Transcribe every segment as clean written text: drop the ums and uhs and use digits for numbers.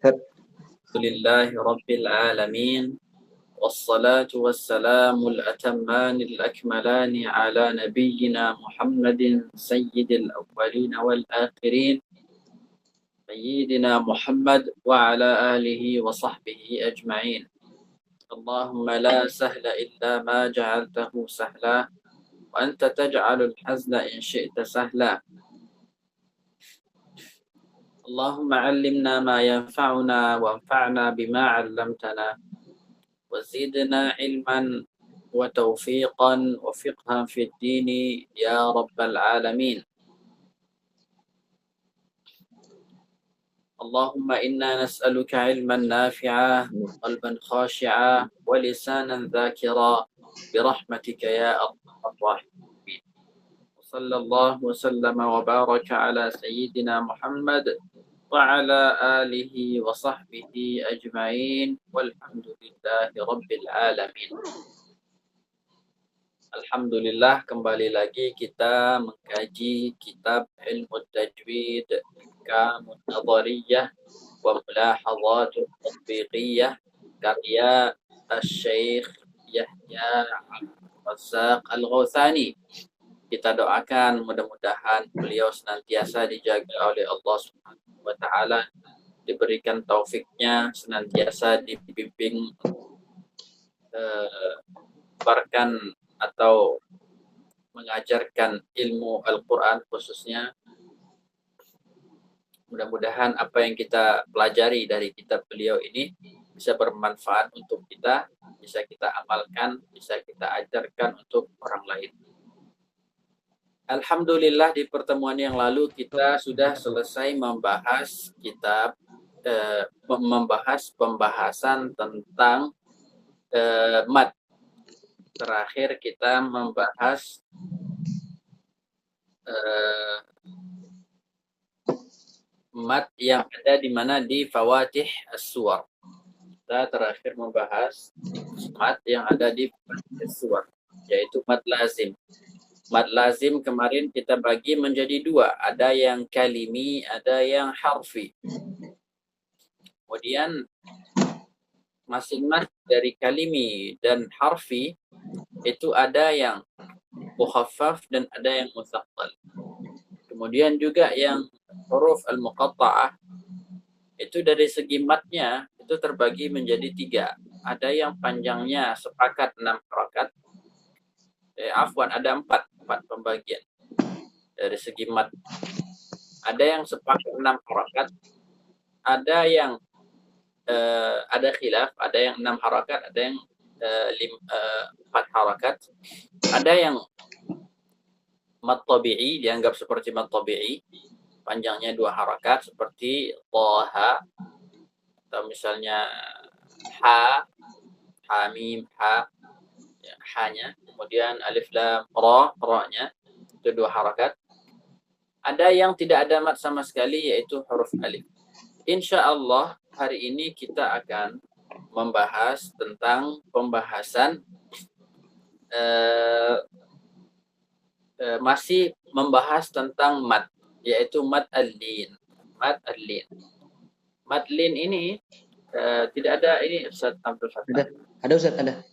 لله رب العالمين والصلاة والسلام الأتمان الأكملان على نبينا محمد سيد الأولين والآخرين سيدنا محمد وعلى آله وصحبه أجمعين. اللهم لا سهل إلا ما جعلته سهلا وأنت تجعل الحزن إن شئت سهلا. اللهم علمنا ما ينفعنا وانفعنا بما علمتنا وزدنا علما وتوفيقا وفقها في الدين يا رب العالمين. اللهم إنا نسألك علما نافعا قلبا خاشعا ولسانا ذاكرا برحمتك يا أرحم الراحمين. وصلى الله وسلم وبارك على سيدنا محمد وعلى آله وصحبه أجمعين والحمد لله رب العالمين. Alhamdulillah, kembali lagi kita mengkaji kitab Ilmu Tajwid Ahkam Nadhariyah wa Mulahadhat Tatbiqiyah karya Syekh Yahya Razzaq Al-Ghawthani. Kita doakan mudah-mudahan beliau senantiasa dijaga oleh Allah Subhanahu wa taala, diberikan taufiknya, senantiasa dibimbing barkan atau mengajarkan ilmu Al-Quran khususnya. Mudah-mudahan apa yang kita pelajari dari kitab beliau ini bisa bermanfaat untuk kita, bisa kita amalkan, bisa kita ajarkan untuk orang lain. Alhamdulillah, di pertemuan yang lalu kita sudah selesai membahas kitab, membahas pembahasan tentang mad. Terakhir kita membahas mad yang ada di mana di Fawatih As-Suwar. Kita terakhir membahas mad yang ada di Fawatih As-Suwar, yaitu mad lazim. Mad lazim kemarin kita bagi menjadi dua, ada yang kalimi, ada yang harfi. Kemudian masing-masing dari kalimi dan harfi itu ada yang mukhaffaf dan ada yang mutsaqqal. Kemudian juga yang huruf al-muqatta'ah itu dari segi matnya itu terbagi menjadi tiga. Ada yang panjangnya sepakat 6 harakat. Ada 4 pembagian dari segi mat. Ada yang sepakat 6 harakat. Ada yang ada khilaf, ada yang 6 harakat, ada yang 4 harakat. Ada yang mad tabi'i, dianggap seperti mad tabi'i, panjangnya 2 harakat seperti Taha, atau misalnya ha, mim, ha, ya, ha-nya, kemudian alif lam ra, ra-nya itu 2 harakat. Ada yang tidak ada mad sama sekali, yaitu huruf alif. Insya Allah hari ini kita akan membahas tentang pembahasan masih membahas tentang mad, yaitu mad al-lin. Mad al-lin. Mad lin ini tidak ada ini Ustaz Abdul Fattah. Ada Ustaz, ada.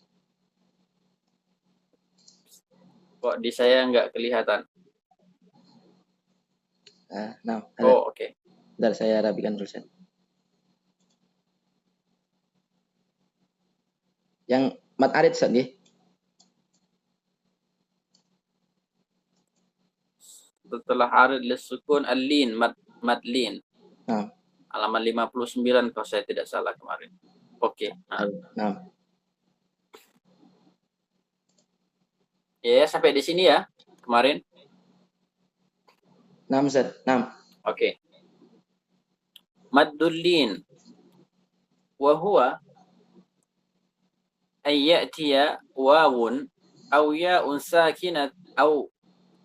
Kok di saya nggak kelihatan? Nah, ada. Oh, oke. Okay. Bentar, saya rapikan dulu Ustaz. Yang mad arid Ustaz nggih. Setelah arid lisukun al-lin, mad lin. Halaman 59 kalau saya tidak salah kemarin. Oke. Okay. Nah. Ya, sampai di sini ya kemarin. 6 Ustaz, 6. Oke. Okay. Maddul lin wa huwa ay ya'tiya wawun aw ya'un sakinat aw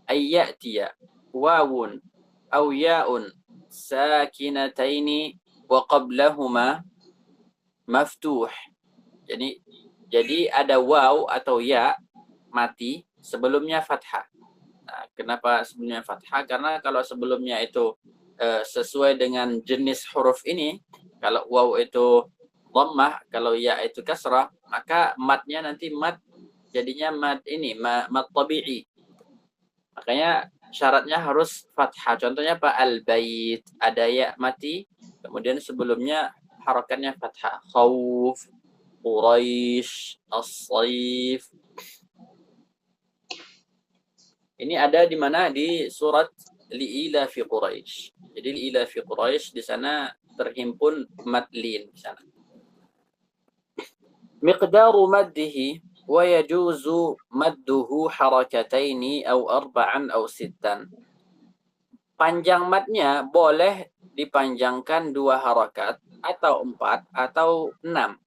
ay ya'tiya wawun aw ya'un sakinataini wa qablahuma maftuh. Jadi ada waw atau ya mati sebelumnya fathah. Nah, kenapa sebelumnya fathah? Karena kalau sebelumnya itu sesuai dengan jenis huruf ini, Kalau waw itu dhammah, kalau ya itu kasrah, maka matnya nanti mat jadinya mat ini mat tabi'i. Makanya syaratnya harus fathah. Contohnya apa? Al-bait, ada ya mati, kemudian sebelumnya harakatnya fathah. Khauf, Quraisy, As-Saif. Ini ada di mana? Di surat Li'ila fi Quraisy. Jadi Li'ila fi Quraisy di sana terhimpun mad lin di sana. Miqdaru maddihi wa yajuzu madduhu harakataini aw arba'an aw sittan. Panjang madnya boleh dipanjangkan 2 harakat atau 4 atau 6.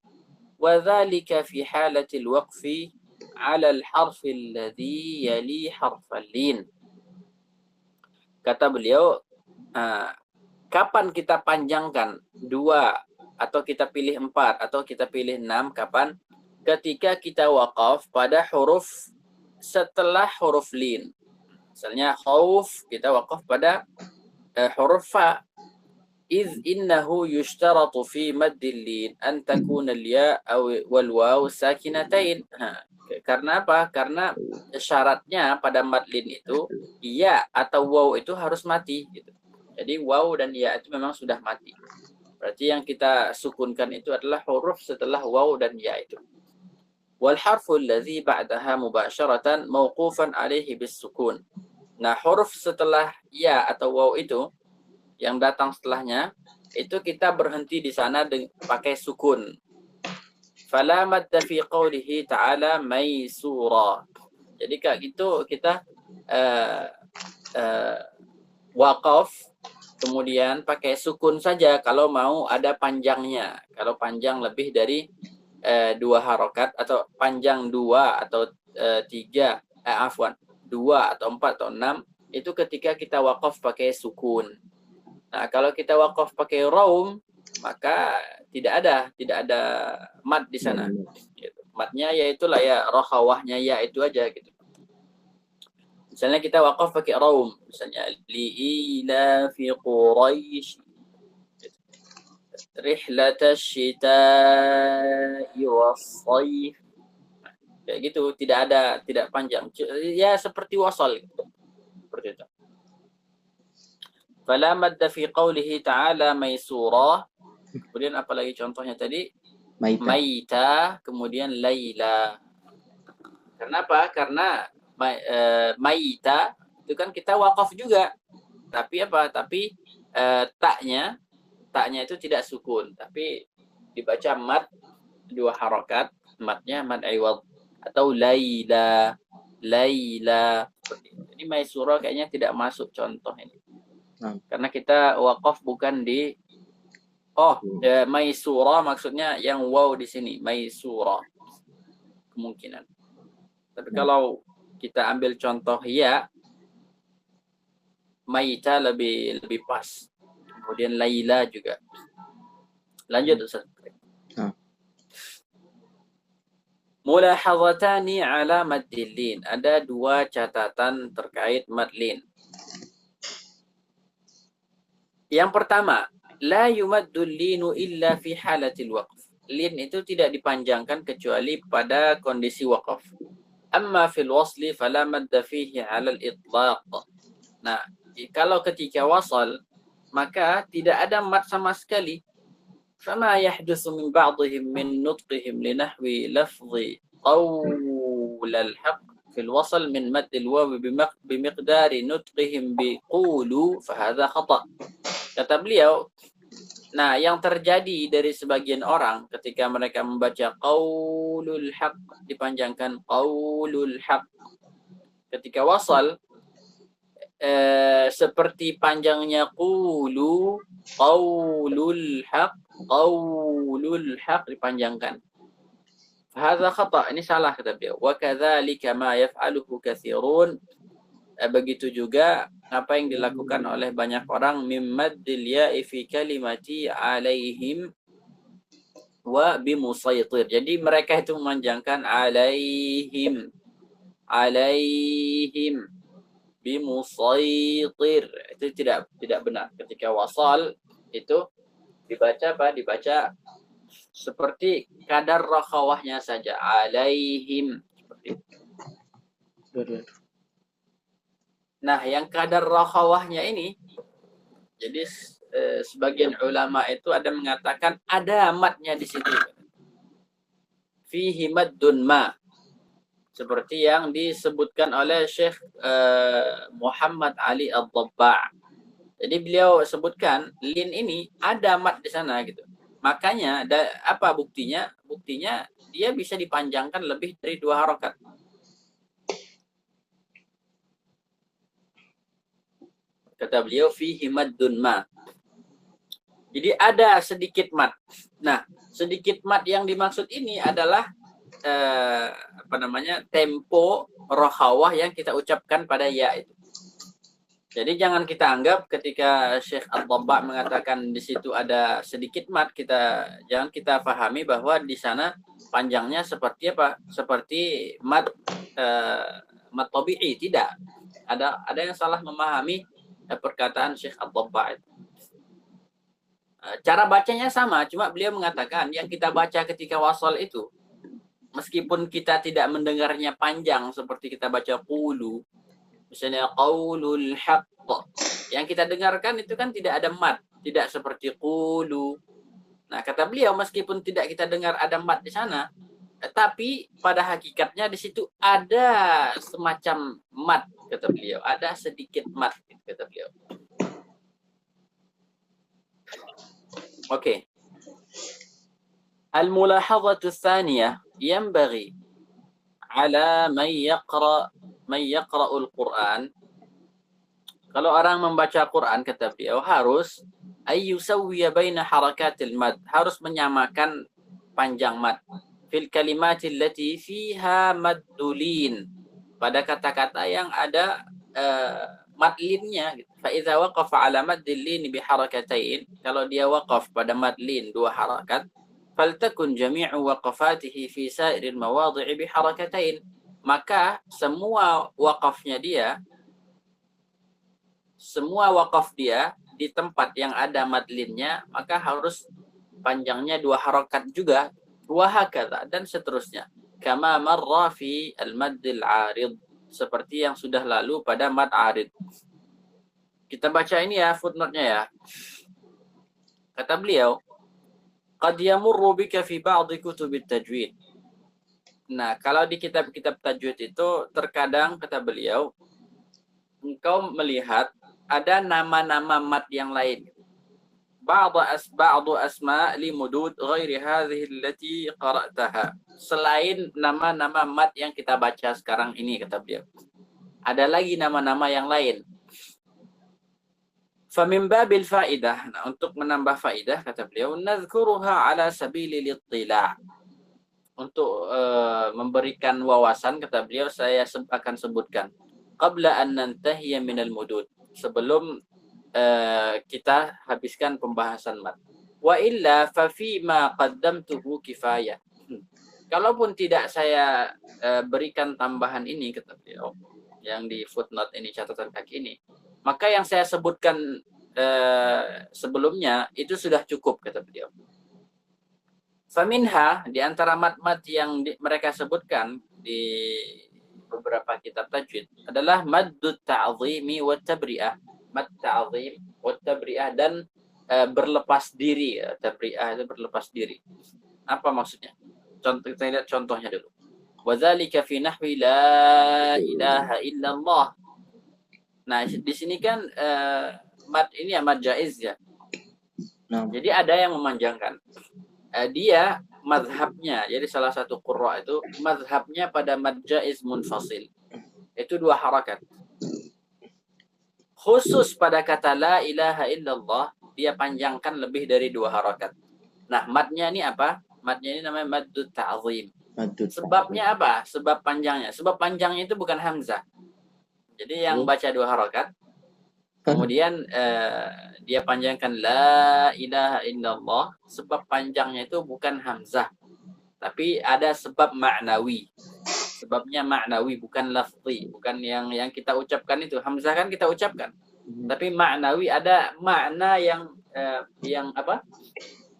Wa dzalika fi halatil waqfi 'ala al-harf alladhi yali harfal lin. Kata beliau, kapan kita panjangkan 2 atau kita pilih 4 atau kita pilih 6, kapan? Ketika kita waqaf pada huruf setelah huruf lin. Misalnya khauf, kita waqaf pada huruf fa. إذ إنه يشترط في مد اللين أن تكون الياء أو والواو ساكنتين. Karena apa? Karena syaratnya pada mad lin itu ya atau waw itu harus mati gitu. Jadi waw dan ya itu memang sudah mati. Berarti yang kita sukunkan itu adalah huruf setelah waw dan ya itu. Wal harfu alladhi ba'daha mubasharatan mawqufan alaihi bis sukun. Nah, huruf setelah ya atau waw itu yang datang setelahnya itu kita berhenti di sana pakai sukun. Fala madda fi qawlihi ta'ala maisura. Jadi kayak gitu kita waqaf kemudian pakai sukun saja kalau mau ada panjangnya. Kalau panjang lebih dari 2 harokat atau panjang 2 atau 3 2 atau 4 atau 6 itu ketika kita waqaf pakai sukun. Nah, kalau kita waqaf pakai raum, maka tidak ada mad di sana. Gitu. Madnya yaitu lah ya rakhawahnya ya itu aja gitu. Misalnya kita waqaf pakai raum, misalnya li'ila fi Quraisy rihlatash shita'i was-shayf. Kayak gitu, tidak panjang. Ya seperti wasal gitu. Seperti itu. Fala madda fi qawlihi ta'ala maisura. Kemudian apalagi contohnya tadi? Maita, kemudian laila. Kenapa? Karena maita itu kan kita waqaf juga. Tapi apa? Tapi taknya itu tidak sukun, tapi dibaca mad 2 harakat, madnya mad iwad atau laila. Ini maisura kayaknya tidak masuk contoh ini. Karena kita waqaf bukan di maisura maksudnya yang waw di sini, maisura. Kemungkinan. Tapi kalau kita ambil contoh ya, maita lebih pas. Kemudian laila juga. Lanjut Ustaz. Mulahazatani ala maddil lin. Ada 2 catatan terkait mad lin. Yang pertama, la yumaddul linu illa fi halatil waqf. Lin itu tidak dipanjangkan kecuali pada kondisi waqaf. Amma fil wasli fala madda fihi 'ala al-itlaq. Nah, kalau ketika wasal maka tidak ada mad sama sekali. Fama yahdutsu min ba'dihim min nutqihim li nahwi lafzi qawl al-haqq fil wasl min madd al-waw bimiqdari nutqihim biqulu fa hadha khata'. Kata beliau, nah yang terjadi dari sebagian orang ketika mereka membaca qaulul haq dipanjangkan qaulul haq. Ketika wasal seperti panjangnya qulu qaulul haq dipanjangkan. Hadza khata', ini salah kata beliau. Wa kadzalika ma yaf'aluhu katsirun. Begitu juga apa yang dilakukan oleh banyak orang mimmaddil ya'i fi kalimati alaihim wa bimusaytir. Jadi mereka itu memanjangkan alaihim bimusaytir. Itu tidak benar. Ketika wasal itu Dibaca apa? Dibaca seperti kadar rakhawahnya saja. Alaihim. Seperti itu. Dua-dua. Nah, yang kadar rakhawahnya ini, jadi sebagian ulama itu ada mengatakan ada matnya di situ. Fihi maddun ma. Seperti yang disebutkan oleh Syekh Muhammad Ali Al-Dhabba'. Jadi beliau sebutkan lin ini ada mat di sana gitu. Makanya apa buktinya? Buktinya dia bisa dipanjangkan lebih dari 2 harokat. Kata beliau fihi maddun ma. Jadi ada sedikit mat. Nah, sedikit mat yang dimaksud ini adalah tempo rokhawah yang kita ucapkan pada ya itu. Jadi jangan kita anggap ketika Syekh Al-Dhabba' mengatakan di situ ada sedikit mat, jangan kita pahami bahwa di sana panjangnya seperti apa? Seperti mat tabi'i, tidak. Ada yang salah memahami perkataan Syekh Al-Dhabba' itu. Cara bacanya sama, cuma beliau mengatakan yang kita baca ketika wasal itu meskipun kita tidak mendengarnya panjang seperti kita baca qulu, misalnya qaulul haqq, yang kita dengarkan itu kan tidak ada mat, tidak seperti qulu. Nah, kata beliau meskipun tidak kita dengar ada mat di sana, tapi pada hakikatnya di situ ada semacam mat, kata beliau, ada sedikit mat, kata beliau. Oke. Al-mulahadhatu tsaniyah yanbaghi ala man yaqra'ul Qur'an. Kalau orang membaca Quran, kata beliau, harus ayyusawwiya baina harakatil mad, harus menyamakan panjang mad fil kalimatil lati fiha maddulin, pada kata-kata yang ada mad linnya. Fa idza waqafa ala maddil lin bi harakatain, kalau dia waqaf pada mad lin 2 harakat, faltakun jami'u waqafatihi fi sa'iril mawadhi'i bi harakatain, maka semua waqaf dia di tempat yang ada madlinnya, maka harus panjangnya 2 harakat juga, wa hakadha, dan seterusnya. Kama marra fi al-maddil 'arid, seperti yang sudah lalu pada mad 'arid. Kita baca ini ya, footnote-nya ya. Kata beliau, qad yamurru bika fi ba'd kutubit tajwid. Nah, kalau di kitab-kitab tajwid itu terkadang, kata beliau, engkau melihat ada nama-nama mat yang lain. Ba'du asma' li mudud ghairi hadhihi allati qara'taha. Selain nama-nama mat yang kita baca sekarang ini, kata beliau, ada lagi nama-nama yang lain. Famin babil faidah. Nah, untuk menambah faidah, kata beliau, nadhkuruha ala sabili littila'. Untuk memberikan wawasan, kata beliau, saya akan sebutkan qabla an nantahiya minal mudud, sebelum kita habiskan pembahasan mat. Wa illa fa fi ma qaddamtuhu kifayah. Kalaupun tidak saya berikan tambahan ini, kata beliau, yang di footnote ini, catatan kaki ini, maka yang saya sebutkan sebelumnya itu sudah cukup, kata beliau. Faminha, di antara mat-mat yang mereka sebutkan di beberapa kitab tajwid adalah maddut ta'zimi wa tabri'ah. Mad ta'zim wa tabri'ah, dan berlepas diri. Tabri'ah itu berlepas diri. Apa maksudnya? Kita lihat contohnya dulu. Wa dzalika fi nahwi la ilaha illallah. Nah, di sini kan mad ini ya mad jaiz ya. Jadi ada yang memanjangkan. Dia mazhabnya, jadi salah satu qurra itu mazhabnya pada mad jaiz munfasil, itu 2 harakat. Khusus pada kata la ilaha illallah, dia panjangkan lebih dari 2 harakat. Nah, madnya ini apa? Madnya ini namanya maddut ta'zim. Sebabnya apa? Sebab panjangnya. Sebab panjangnya itu bukan hamzah. Jadi yang baca 2 harakat, kemudian dia panjangkan la ilaha illallah, sebab panjangnya itu bukan hamzah, tapi ada sebab ma'nawi. Sebabnya ma'nawi, bukan lafzi, bukan yang kita ucapkan itu. Hamzah kan kita ucapkan, tapi ma'nawi, ada makna yang yang apa?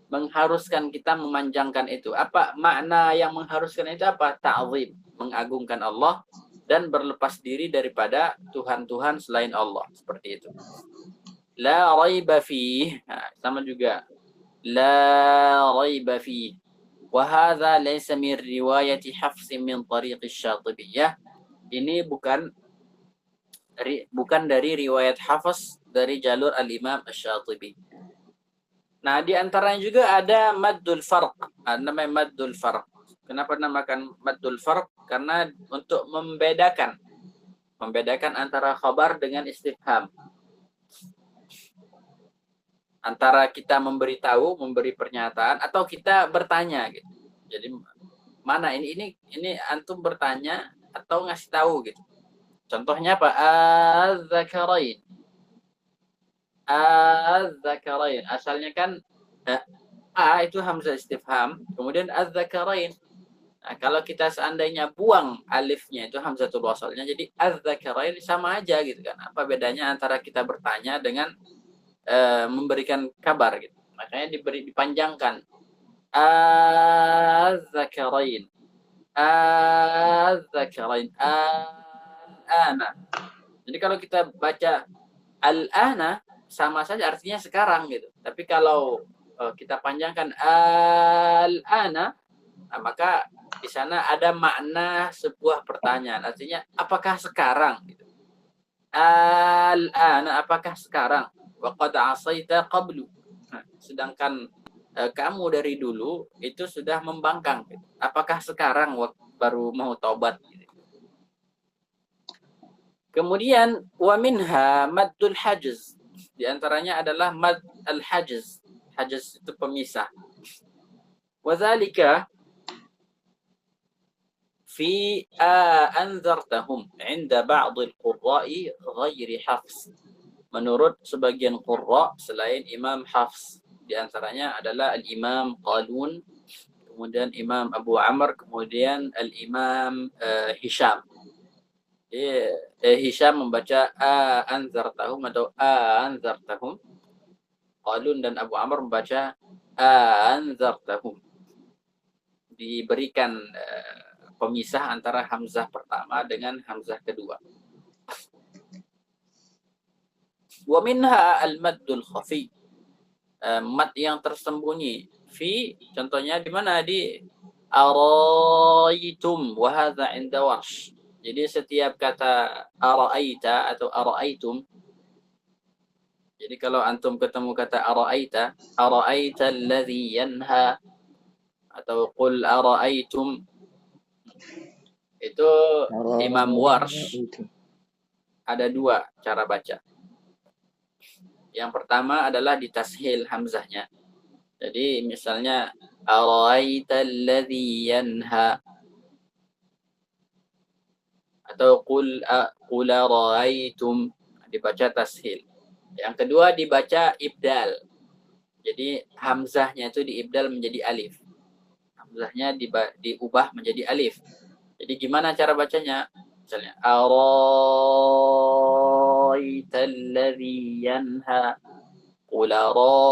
Mengharuskan kita memanjangkan itu. Apa makna yang mengharuskan itu apa? Ta'zim, mengagungkan Allah dan berlepas diri daripada Tuhan-Tuhan selain Allah. Seperti itu. La raiba fih. Nah, sama juga. La raiba fih. Wa hadza laysa min riwayati Hafs min tariq asy-Syatibiyah. Ini bukan dari riwayat Hafs dari jalur al-Imam Asy-Syatibi. Nah, di antaranya juga ada maddul farq. Namanya maddul farq. Kenapa namakan maddul farq? Karena untuk membedakan antara khabar dengan istifham. Antara kita memberitahu, memberi pernyataan, atau kita bertanya gitu. Jadi mana ini antum bertanya atau ngasih tahu gitu. Contohnya apa? Az-zakarain. Az-zakarain. Asalnya kan A itu hamzah istifham, kemudian az-zakarain. Nah, kalau kita seandainya buang alifnya itu hamzatul wasalnya, jadi az-zakarain sama aja gitu kan. Apa bedanya antara kita bertanya dengan memberikan kabar gitu. Makanya dipanjangkan. Az-zakarain. Az-zakarain. Al-ana. Jadi kalau kita baca al-ana sama saja artinya sekarang gitu. Tapi kalau kita panjangkan al-ana, nah, maka di sana ada makna sebuah pertanyaan. Artinya apakah sekarang gitu. Al-ana, apakah sekarang? Wa qad asaita qablu. Nah, sedangkan kamu dari dulu itu sudah membangkang gitu. Apakah sekarang baru mau taubat gitu. Kemudian wa minha maddul hajiz. Di antaranya adalah mad al-hajiz. Hajiz itu pemisah. Wa dzalika fi anzartahum 'inda ba'd al-qurra'i ghairi Hafs. Menurut sebagian qurra selain Imam Hafs. Di antaranya adalah al-Imam Qalun, kemudian Imam Abu Amr, kemudian al-Imam Hisham. Hisham membaca anzartahum atau anzartahum. Qalun dan Abu Amr membaca anzartahum. Diberikan pemisah antara hamzah pertama dengan hamzah kedua. Wa minha al-maddul khafi. Mad yang tersembunyi. Fi, contohnya di mana? Di araitum wa hadza 'inda Warsh. Jadi setiap kata ara'aita atau ara'aitum, jadi kalau antum ketemu kata ara'aita alladhi yanha atau qul ara'aitum, itu Imam Warsh ada dua cara baca. Yang pertama adalah ditashil hamzahnya. Jadi misalnya ara'aita alladhi yanha atau qul ara'aitum, dibaca tashil. Yang kedua dibaca ibdal. Jadi hamzahnya itu diibdal menjadi alif. Hamzahnya diubah menjadi alif. Jadi gimana cara bacanya? Misalnya ara'aita alladhi yanha qul ara'aitum.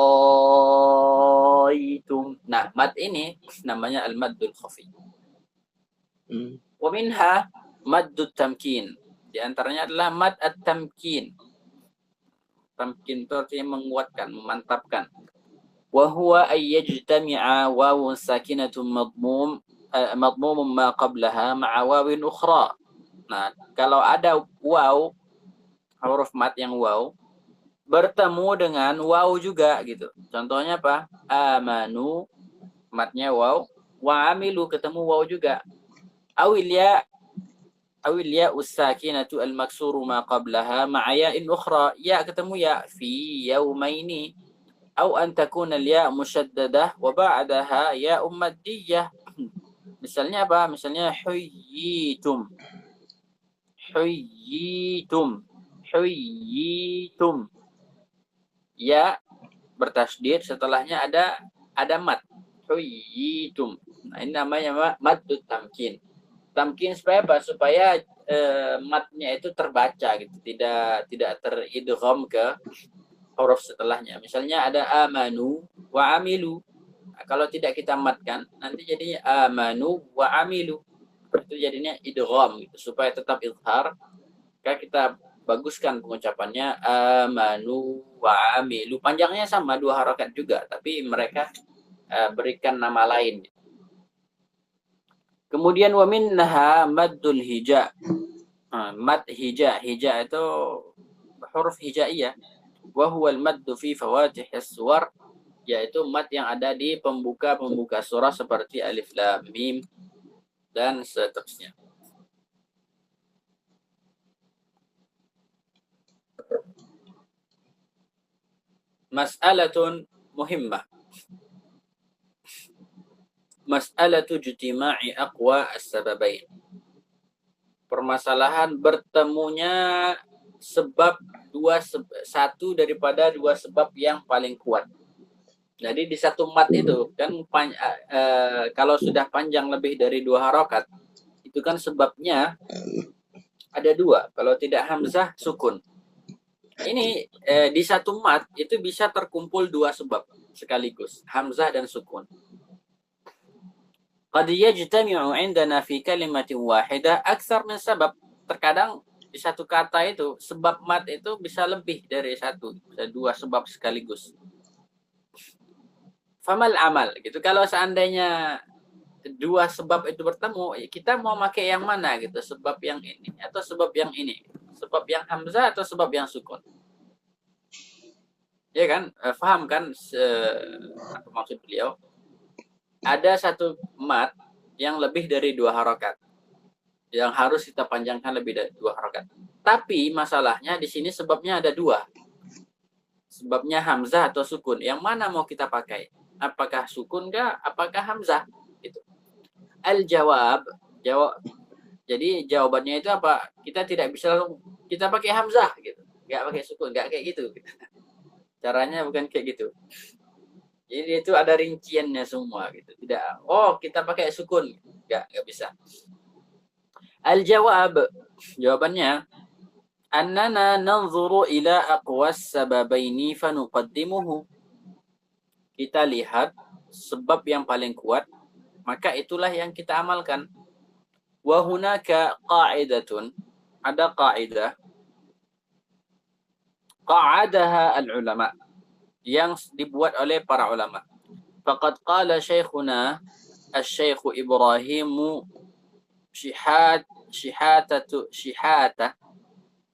Nah, mad ini namanya al-maddul khafi. Wa minha maddut tamkin. Di antaranya adalah mad at-tamkin. Tamkin itu artinya menguatkan, memantapkan. Wa huwa ay yajtami'a wawun sakinatun madmum ma qablaha ma'a wawin ukhra. Nah, kalau ada waw, huruf mad yang waw bertemu dengan waw juga gitu. Contohnya apa? Amanu, madnya waw, wa amilu ketemu waw juga. Awil ya us-sakinatu al-maksuru ma qablaha ma'a ya'in ukhra. Ya ketemu ya fi yaumaini. Aw an takuna al-ya musyaddadah wa ba'daha ya ummaddiyah. Misalnya apa? Misalnya huyyitum. Huyyitum. Huyyitum. Ya bertasydid, setelahnya ada mad. Huyyitum. Nah, ini namanya maddut tamkin. Tamkin supaya apa? Supaya matnya itu terbaca gitu, tidak teridgham ke huruf setelahnya. Misalnya ada amanu wa amilu. Nah, kalau tidak kita matkan, nanti jadinya amanu wa amilu. Itu jadinya idgham gitu. Supaya tetap izhar, maka kita baguskan pengucapannya amanu wa amilu. Panjangnya sama 2 harakat juga, tapi mereka berikan nama lain. Kemudian wa minnaha maddul hija. Mad hija. Hija itu huruf hijaiyah. Wa huwa al-maddu fi fawatih as-suwar, yaitu mad yang ada di pembuka-pembuka surah seperti alif lam mim dan seterusnya. Mas'alatun muhimmah. Mas'alatu ijtima'i aqwa as-sababain. Permasalahan bertemunya sebab satu daripada 2 sebab yang paling kuat. Jadi di satu mat itu kan kalau sudah panjang lebih dari 2 harakat, itu kan sebabnya ada 2. Kalau tidak hamzah, sukun. Ini di satu mat itu bisa terkumpul 2 sebab sekaligus, hamzah dan sukun. Qad yajtami'u 'indana fi kalimatin wahidah aktsar min sabab. Terkadang di satu kata itu sebab mat itu bisa lebih dari 1, bisa 2 sebab sekaligus. Famal amal gitu. Kalau seandainya 2 sebab itu bertemu, kita mau pakai yang mana gitu? Sebab yang ini atau sebab yang ini? Sebab yang hamzah atau sebab yang sukun? Ya kan? Paham kan apa maksud beliau? Ada satu mat yang lebih dari 2 harakat. Yang harus kita panjangkan lebih dari 2 harakat. Tapi masalahnya di sini sebabnya ada 2. Sebabnya hamzah atau sukun. Yang mana mau kita pakai? Apakah sukun kah? Apakah hamzah? Gitu. Al-jawab. Jadi jawabannya itu apa? Kita tidak bisa langsung kita pakai hamzah gitu. Enggak pakai sukun, enggak kayak gitu. Caranya bukan kayak gitu. Jadi itu ada rinciannya semua gitu. Tidak, kita pakai sukun. Enggak bisa. Al-jawab, jawabannya, annana nanzuru ila aqwas sababaini fanuqaddimuhu. Kita lihat sebab yang paling kuat, maka itulah yang kita amalkan. Wa hunaka qa'idatun, ada qa'idah, qa'adaha al-ulama, yang dibuat oleh para ulama. Faqad qala syekhuna asy-syekh Ibrahim Syihata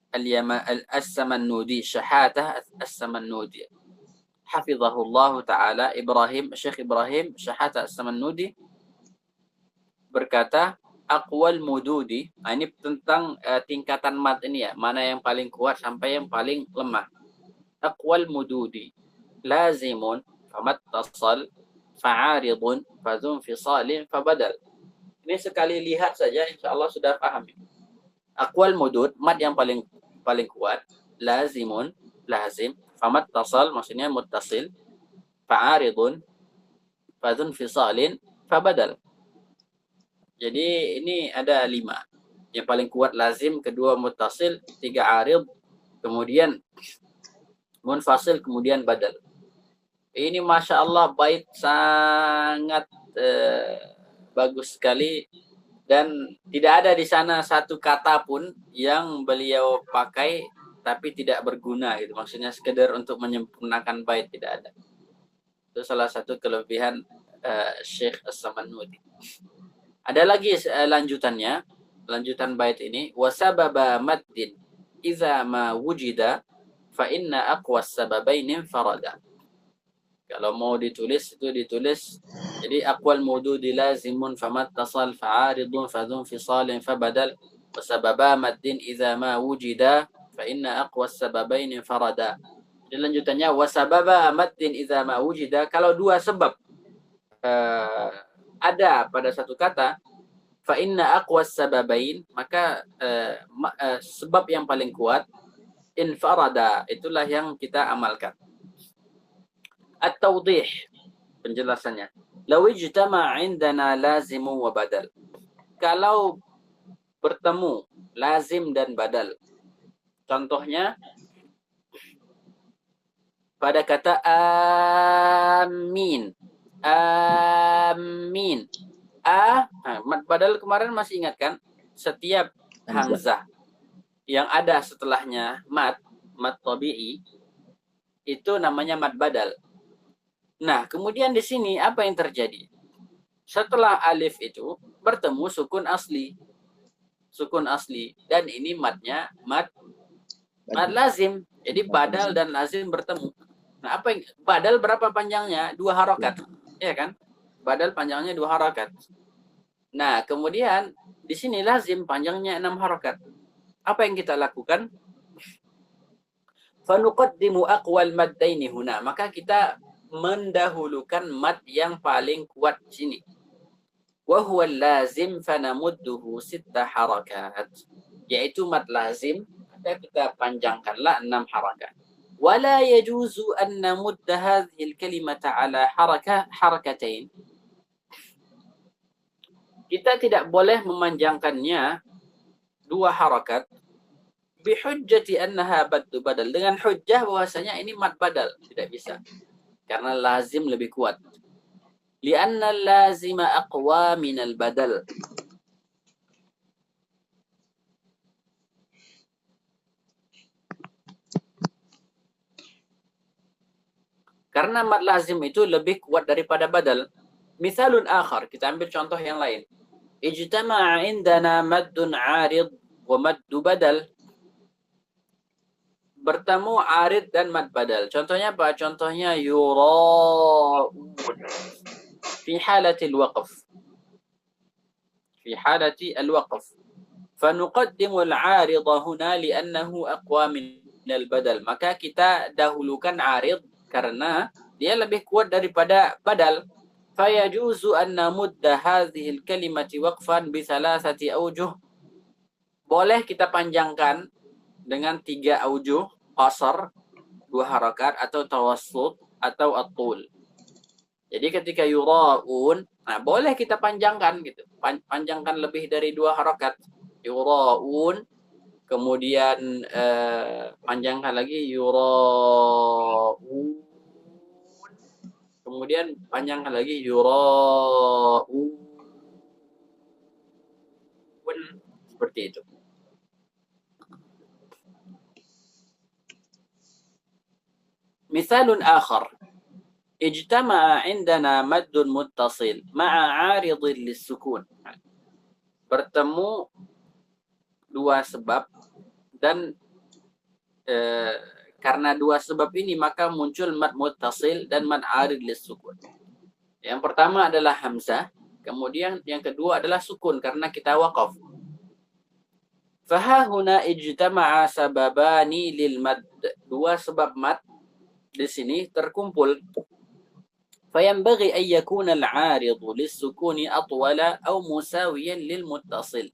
al-Samannudi, Syihata al-Samannudi, hafizahullah taala. Syekh Ibrahim Syihata al-Samannudi berkata, aqwal mududi, ini tentang tingkatan mat ini ya, mana yang paling kuat sampai yang paling lemah. Aqwal mududi lazimun famattasal fa'aridun fadhun fisalin fabadal. Ini sekali lihat saja insya Allah sudah paham. Aqwal mudud, mat yang paling kuat, lazimun, lazim, famattasal maksudnya muttasil, fa'aridun fadhun fisalin fabadal. Jadi ini ada 5. Yang paling kuat lazim, kedua muttasil, 3 arid, kemudian munfasil, kemudian badal. Ini Masya Allah bait sangat bagus sekali, dan tidak ada di sana satu kata pun yang beliau pakai tapi tidak berguna gitu. Maksudnya sekedar untuk menyempurnakan bait, tidak ada. Itu salah satu kelebihan Syekh As-Samannudi. Ada lagi lanjutannya, lanjutan bait ini, wasababa maddin iza ma wujida fa inna aqwas sababain farada. Kalau mau ditulis itu ditulis jadi aqwal mududi lazimun famattasal fa'aridun fadhun fisalin fabadal wasababa maddin iza ma wujida fa inna aqwas sababain farada. Jadi lanjutannya wasababa maddin iza ma wujida, kalau 2 sebab ada pada satu kata, fa inna aqwas sababain, maka sebab yang paling kuat, infarada, itulah yang kita amalkan. At-tawdih, penjelasannya, law ijtama' indana lazimu wa badal. Kalau bertemu lazim dan badal. Contohnya pada kata amin. Amin. Mad badal kemarin masih ingat kan? Setiap hamzah yang ada setelahnya mad tabi'i itu namanya mad badal. Nah, kemudian di sini apa yang terjadi? Setelah alif itu bertemu sukun asli. Sukun asli dan ini madnya mad lazim. Jadi badal dan lazim bertemu. Nah, apa yang badal berapa panjangnya? 2 harokat. Ya kan? Badal panjangnya 2 harokat. Nah, kemudian di sini lazim panjangnya 6 harokat. Apa yang kita lakukan? Fanuqaddimu aqwal maddaini huna. Maka kita mendahulukan mad yang paling kuat di sini. Wa huwa lazim fanamudduhu 6 harakat. Yaitu mad lazim, maka kita panjangkanlah 6 harakat. Wala yajuzu an namudda hadhihi al-kalimata ala harakatain. Kita tidak boleh memanjangkannya 2 harakat bihujjati annaha badal, dengan hujjah bahwasanya ini mad badal, tidak bisa. Karena lazim lebih kuat. Lianna lazima aqwa minal badal. Karena mad lazim itu lebih kuat daripada badal. Misalun akhar, kita ambil contoh yang lain. Ijtama'a indana maddun 'arid wa maddu badal. Bertemu arid dan mad badal. Contohnya apa? Contohnya yura'un fi halati al-waqf. Fi halati al-waqf. Fanuqaddimu al-'arida huna li'annahu aqwa min al-badal. Maka kita dahulukan arid karena dia lebih kuat daripada badal. Fayajuzu an namudda hadhihi al-kalimati waqfan bi thalathati awjuh. Boleh kita panjangkan dengan 3 aujuh, qasar, 2 harakat, atau tawassut, atau at-tul. Jadi ketika yura'un, nah boleh kita panjangkan gitu. Panjangkan lebih dari 2 harakat. Yura'un, kemudian panjangkan lagi yura'un. Kemudian panjangkan lagi yura'un. Seperti itu. Misalun akhar. Ijtama'a indana maddun muttasil ma'a 'aridin lis-sukun. Bertemu 2 sebab dan karena 2 sebab ini maka muncul mad muttasil dan mad 'arid lis-sukun. Yang pertama adalah hamzah, kemudian yang kedua adalah sukun karena kita waqaf. Faha huna ijtama'a sababani lil mad. 2 sebab mad di sini terkumpul. Fayanbaghi an yakuna al-'arid lis-sukuni atwala aw musawiyan lil muttasil.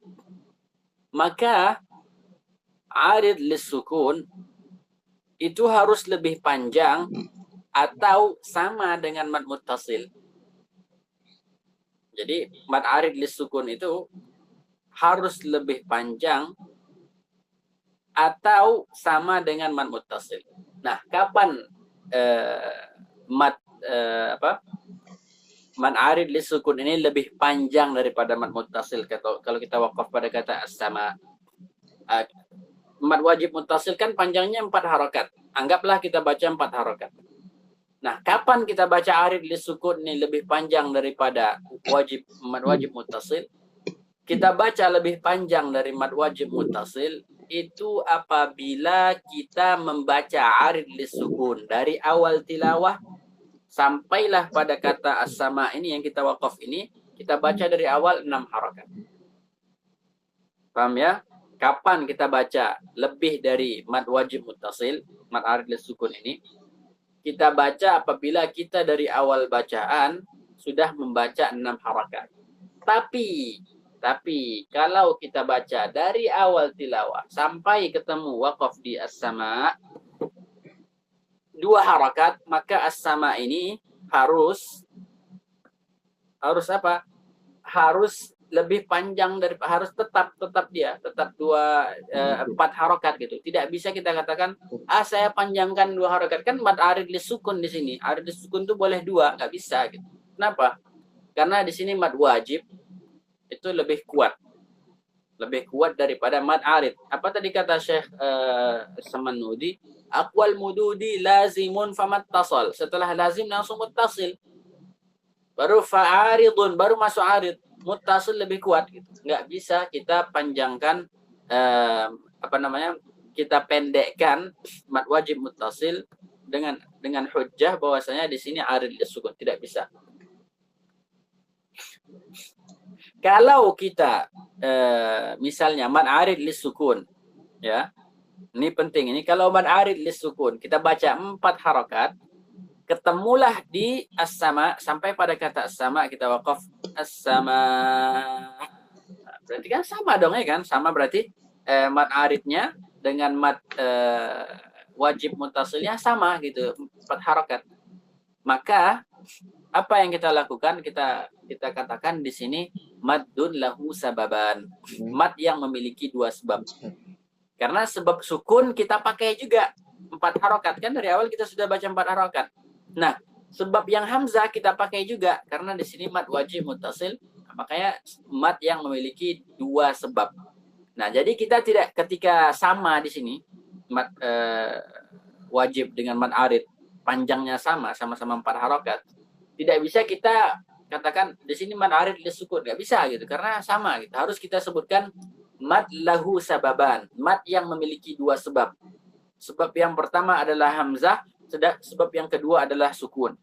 Maka 'arid lis-sukun itu harus lebih panjang atau sama dengan mad muttasil. Jadi mad 'arid lis-sukun itu harus lebih panjang atau sama dengan mad muttasil. Nah, kapan mad 'arid lis-sukun ini lebih panjang daripada mad muttasil? Kalau kita waqaf pada kata as-sama. Mad wajib muttasil kan panjangnya 4 harakat. Anggaplah kita baca 4 harakat. Nah, kapan kita baca 'arid lis-sukun ini lebih panjang daripada mad wajib muttasil? Kita baca lebih panjang dari mad wajib muttasil itu apabila kita membaca 'arid lis-sukun dari awal tilawah sampailah pada kata as-sama ini yang kita waqaf ini, kita baca dari awal 6 harakat. Paham ya? Kapan kita baca lebih dari mad wajib muttasil, mad 'arid lis-sukun ini? Kita baca apabila kita dari awal bacaan sudah membaca 6 harakat. Tapi kalau kita baca dari awal tilawah sampai ketemu waqaf di as-sama 2 harakat, maka as-sama ini harus apa? Harus lebih panjang dari harus tetap empat harokat gitu. Tidak bisa kita katakan saya panjangkan 2 harokat, kan mad arid lisukun di sini. Arid lisukun itu boleh 2, nggak bisa gitu. Kenapa? Karena di sini mad wajib itu lebih kuat daripada mad arid. Apa tadi kata Syekh Samanudi? Aqwal mududi lazimun famattasal. Setelah lazim langsung muttasil. Baru fa'aridun, baru masuk arid. Muttasil lebih kuat gitu. Nggak bisa kita panjangkan kita pendekkan mad wajib muttasil dengan hujjah bahwasanya di sini arid lisukun. Tidak bisa. Kalau kita misalnya mad arid lisukun, ya. Ini penting, ini kalau mad arid lisukun kita baca 4 harokat, ketemulah di as-sama sampai pada kata as-sama kita waqaf as-sama. Berarti kan sama dong ya kan? Sama berarti mad aridnya dengan mad wajib muttasilnya sama gitu, 4 harokat. Maka apa yang kita lakukan? Kita katakan di sini maddun lahu sababan. Mad yang memiliki 2 sebab. Karena sebab sukun kita pakai juga 4 harokat. Kan dari awal kita sudah baca 4 harokat. Nah, sebab yang hamzah kita pakai juga. Karena di sini mad wajib muttasil. Makanya mad yang memiliki 2 sebab. Nah, jadi kita tidak ketika sama di sini. Mad wajib dengan mad arid. Panjangnya sama-sama 4 harokat. Tidak bisa kita katakan di sini mad arid lisukun. Nggak bisa gitu. Karena sama gitu. Harus kita sebutkan mad lahu sababan. Mad yang memiliki 2 sebab. Sebab yang pertama adalah hamzah. Sebab yang kedua adalah sukun.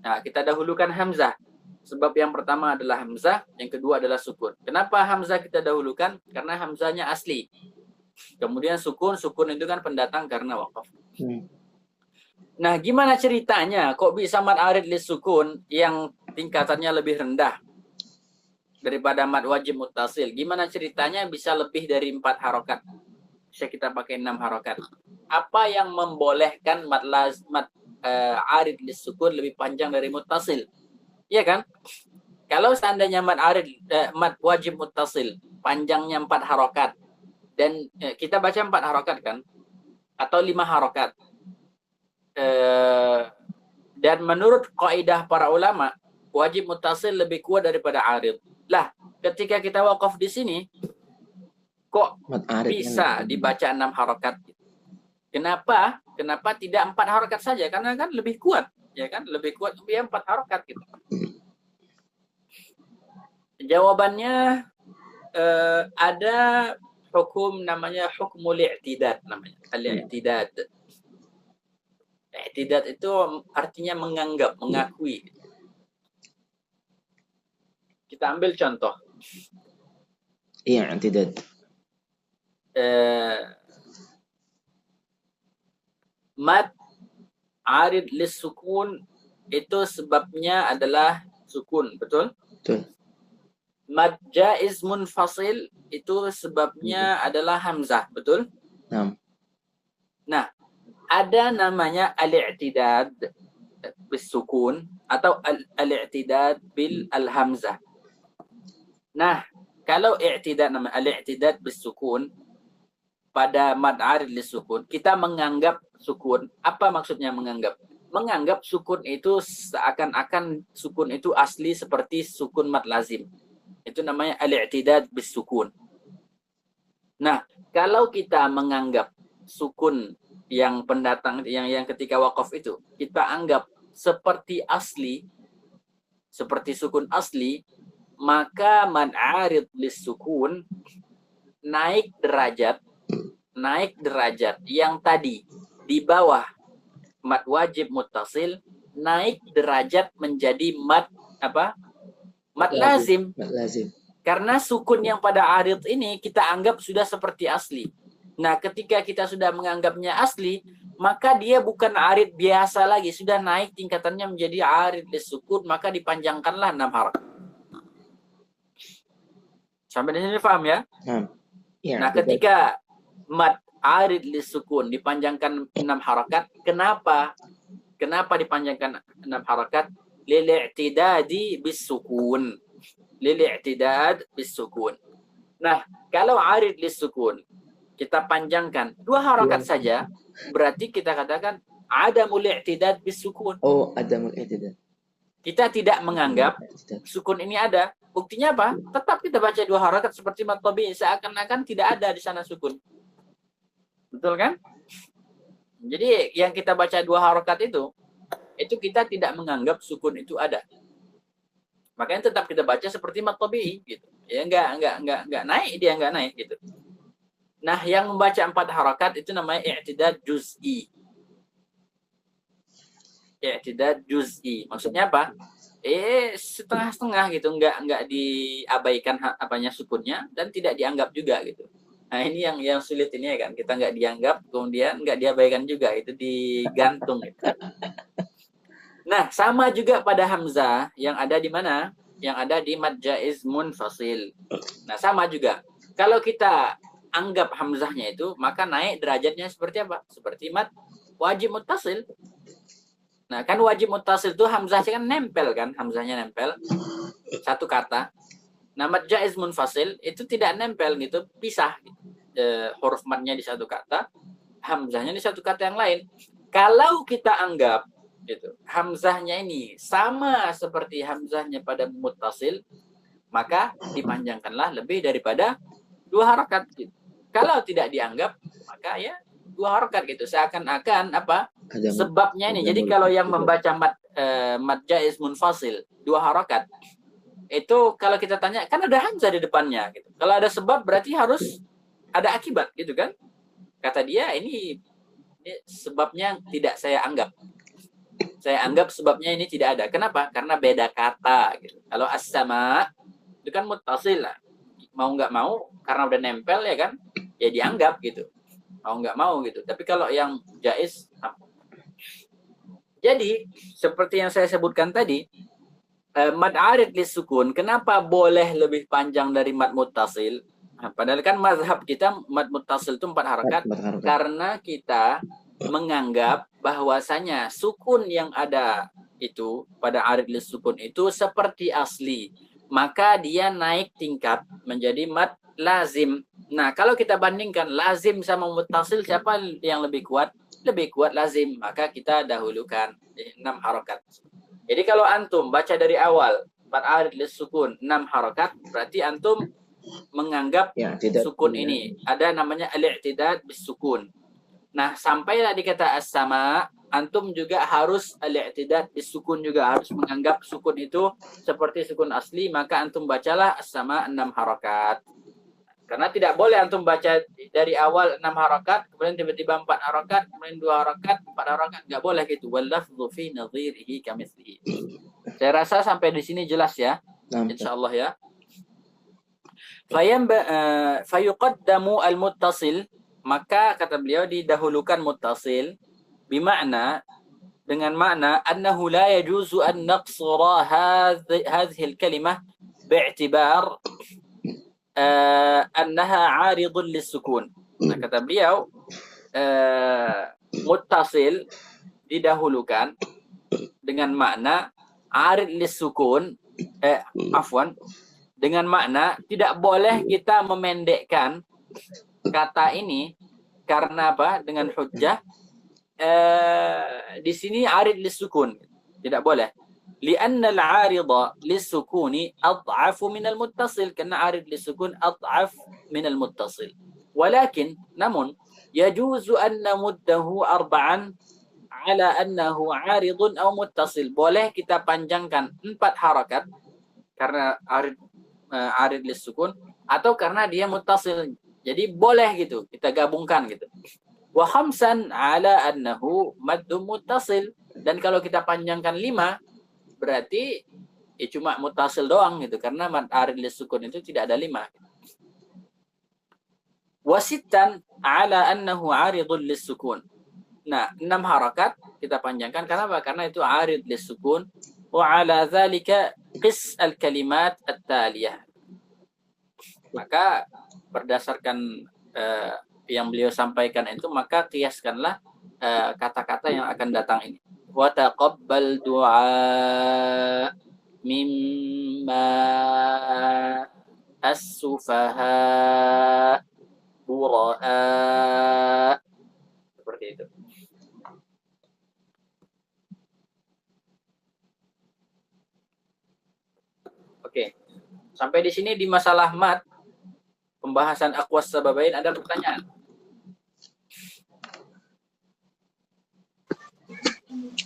Nah, kita dahulukan hamzah. Sebab yang pertama adalah hamzah, yang kedua adalah sukun. Kenapa hamzah kita dahulukan? Karena hamzahnya asli. Kemudian sukun itu kan pendatang karena waqaf. Nah, gimana ceritanya? Kok bisa mad arid lisukun yang tingkatannya lebih rendah daripada mad wajib muttasil? Gimana ceritanya bisa lebih dari 4 harokat? Bisa kita pakai 6 harokat. Apa yang membolehkan mad arid lisukun lebih panjang dari muttasil? Iya kan? Kalau seandainya mad wajib muttasil panjangnya 4 harokat dan kita baca 4 harokat kan? Atau 5 harokat. Dan menurut kaidah para ulama, wajib muttasil lebih kuat daripada arid. Lah, ketika kita waqaf di sini kok bisa dibaca 6 harokat? Kenapa? Kenapa tidak 4 harokat saja? Karena kan lebih kuat, ya kan? Lebih kuat dia 4 harokat gitu. Jawabannya ada hukum namanya hukmul i'tidad namanya. Al-i'tidad. I'tidad itu artinya menganggap, mengakui. Kita ambil contoh. Iya, i'tidad. Mad arid lisukun itu sebabnya adalah sukun, betul? Betul. Mad jaiz munfasil itu sebabnya adalah hamzah, betul? Nah, ada namanya al-i'tidad bisukun atau al-i'tidad bil al-hamzah. Nah, kalau i'tidad namanya al-i'tidad bisukun pada mad arid lisukun, kita menganggap sukun. Apa maksudnya menganggap? Menganggap sukun itu seakan-akan sukun itu asli seperti sukun mad lazim. Itu namanya al-i'tidad bisukun. Nah, kalau kita menganggap sukun yang pendatang yang ketika waqaf itu kita anggap seperti asli, seperti sukun asli, maka mad arid lisukun naik derajat yang tadi di bawah mad wajib muttasil, naik derajat menjadi mad apa? Mad lazim. Mad lazim. Karena sukun yang pada arid ini kita anggap sudah seperti asli. Nah, ketika kita sudah menganggapnya asli, maka dia bukan arid biasa lagi, sudah naik tingkatannya menjadi arid lisukun, maka dipanjangkanlah 6 harokat. Sampai di sini paham ya? Ya, nah, ketika mad arid lisukun dipanjangkan 6 harokat, kenapa? Kenapa dipanjangkan 6 harokat? Lil i'tidadi bisukun. lil-i'tidad bis-sukun. Nah, kalau arid lis-sukun kita panjangkan 2 harakat saja, berarti kita katakan adamul i'tidad bis-sukun. Oh, adamul i'tidad. Kita tidak menganggap sukun ini ada. Buktinya apa? Tetap kita baca 2 harakat seperti mad tabi'i, seakan-akan tidak ada di sana sukun. Betul kan? Jadi yang kita baca 2 harakat itu kita tidak menganggap sukun itu ada. Makanya tetap kita baca seperti mad tabi'i gitu. Ya enggak naik, dia enggak naik gitu. Nah, yang membaca 4 harakat itu namanya i'tidad juz'i. I'tidad juz'i. Maksudnya apa? Setengah-setengah gitu, enggak diabaikan apanya sukunnya dan tidak dianggap juga gitu. Nah, ini yang sulit ini ya kan. Kita enggak dianggap, kemudian enggak diabaikan juga, itu digantung gitu. Nah, sama juga pada hamzah yang ada di mana? Yang ada di mad jaiz munfasil. Nah, sama juga. Kalau kita anggap hamzahnya itu, maka naik derajatnya seperti apa? Seperti mad wajib muttasil. Nah, kan wajib muttasil itu hamzahnya kan nempel kan? Hamzahnya nempel. Satu kata. Nah, mad jaiz munfasil itu tidak nempel gitu, pisah. Huruf madnya di satu kata, hamzahnya di satu kata yang lain. Kalau kita anggap gitu, hamzahnya ini sama seperti hamzahnya pada muttasil, maka dipanjangkanlah lebih daripada 2 harakat gitu. Kalau tidak dianggap, maka ya 2 harakat gitu. Seakan-akan apa? Sebabnya ini. Jadi kalau yang membaca mad jaiz munfasil 2 harakat, itu kalau kita tanya, kan ada hamzah di depannya gitu. Kalau ada sebab berarti harus ada akibat gitu kan? Kata dia ini sebabnya tidak saya anggap. Saya anggap sebabnya ini tidak ada. Kenapa? Karena beda kata gitu. Kalau as-sama itu kan muttasil lah. Mau nggak mau karena udah nempel ya kan, ya dianggap gitu. Mau nggak mau gitu. Tapi kalau yang jaiz, jadi seperti yang saya sebutkan tadi, mad arid lis sukun, kenapa boleh lebih panjang dari mad muttasil? Nah, padahal kan mazhab kita mad muttasil itu 4 harakat, karena kita menganggap bahwasanya sukun yang ada itu pada arid lis sukun itu seperti asli, maka dia naik tingkat menjadi mad lazim. Nah, kalau kita bandingkan lazim sama muttasil, siapa yang lebih kuat? Lebih kuat lazim, maka kita dahulukan 6 harakat. Jadi kalau antum baca dari awal mad arid lis sukun 6 harakat, berarti antum menganggap sukun ini ada namanya al-i'tidad bis sukun. Nah, sampailah di kata as-sama, antum juga harus al-i'tidad bis sukun, juga harus menganggap sukun itu seperti sukun asli, maka antum bacalah as-sama 6 harakat. Karena tidak boleh antum baca dari awal 6 harakat, kemudian tiba-tiba 4 harakat, kemudian 2 harakat, 4 harakat, enggak boleh gitu. Wal lafdhu fi nadhirihi kamitslihi. Saya rasa sampai di sini jelas ya. Insyaallah ya. Fayuqaddamu al-muttasil, maka kata beliau didahulukan muttasil bimakna, dengan makna annahu la yajuzu an naqsura hadhihi al-kalimah bi'tibar annaha 'aridun lis-sukun. Nah, kata beliau muttasil didahulukan dengan makna arid lis-sukun, dengan makna tidak boleh kita memendekkan kata ini karena apa? Dengan hujjah di sini arid lis-sukun. Tidak boleh. Lianna al-'arida lis-sukuni ad'afu min al-muttasil, karena arid lis-sukun ad'af min al-muttasil. Walakin namun yajuzu an namuddahu arba'an ala annahu 'aridun aw muttasil. Boleh kita panjangkan 4 harakat karena arid lis-sukun atau karena dia muttasil. Jadi boleh gitu, kita gabungkan gitu. Wa khamsan ala annahu maddum muttasil. Dan kalau kita panjangkan 5, berarti ya cuma muttasil doang gitu, karena mad arid lis-sukun itu tidak ada 5. Wa sittan ala annahu aridun lis-sukun. Nah, 6 harakat kita panjangkan karena apa? Karena itu arid lis-sukun. Wa ala dzalika qis al-kalimat at-taliyah. Maka berdasarkan yang beliau sampaikan itu, maka kiaskanlah kata-kata yang akan datang ini. Wa taqabbal du'a mimma sufaha, bura'a. Seperti itu. Oke. Sampai di sini di masalah mat, pembahasan aqwas sababain, ada pertanyaan?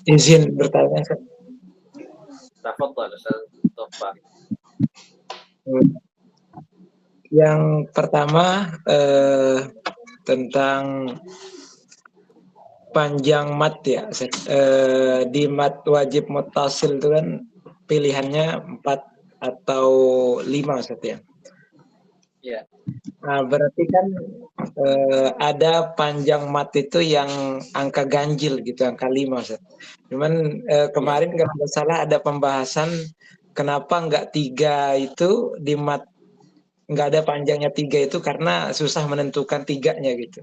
Izin bertanya. Tafadhal, Ustaz Taufik. Yang pertama tentang panjang mat ya. Di mat wajib muttasil itu kan pilihannya 4 atau 5 Ustaz ya. Ya. Nah, berarti kan ada panjang mat itu yang angka ganjil gitu, angka 5 Ustaz. Cuman kemarin kalau nggak salah ada pembahasan kenapa nggak 3 itu di mat, nggak ada panjangnya 3 itu karena susah menentukan 3-nya gitu.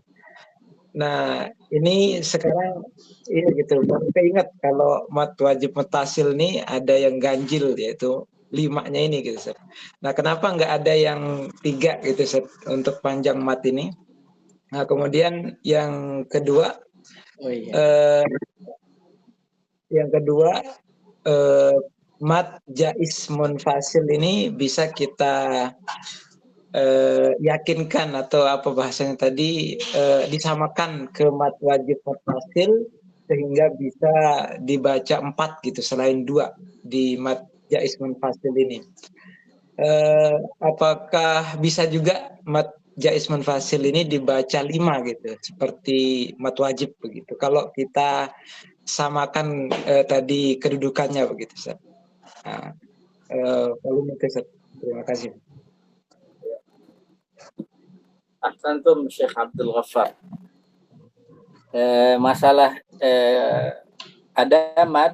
Nah, ini sekarang ini gitu, baru keinget kalau mat wajib mutasil nih ada yang ganjil, yaitu 5-nya ini gitu Ustaz. Nah, kenapa nggak ada yang 3 gitu Ustaz untuk panjang mat ini? Nah, kemudian yang kedua, mat jaiz munfasil ini bisa kita yakinkan atau apa bahasanya tadi, disamakan ke mat wajib muttasil sehingga bisa dibaca 4 gitu selain 2 di mat jaiz munfasil ini. Apakah bisa juga mat jaiz munfasil ini dibaca 5 gitu seperti mat wajib begitu kalau kita samakan tadi kedudukannya begitu Ustaz. Nah, terima kasih. Ahsantum Syekh Abdul Ghaffar. Masalah ada mat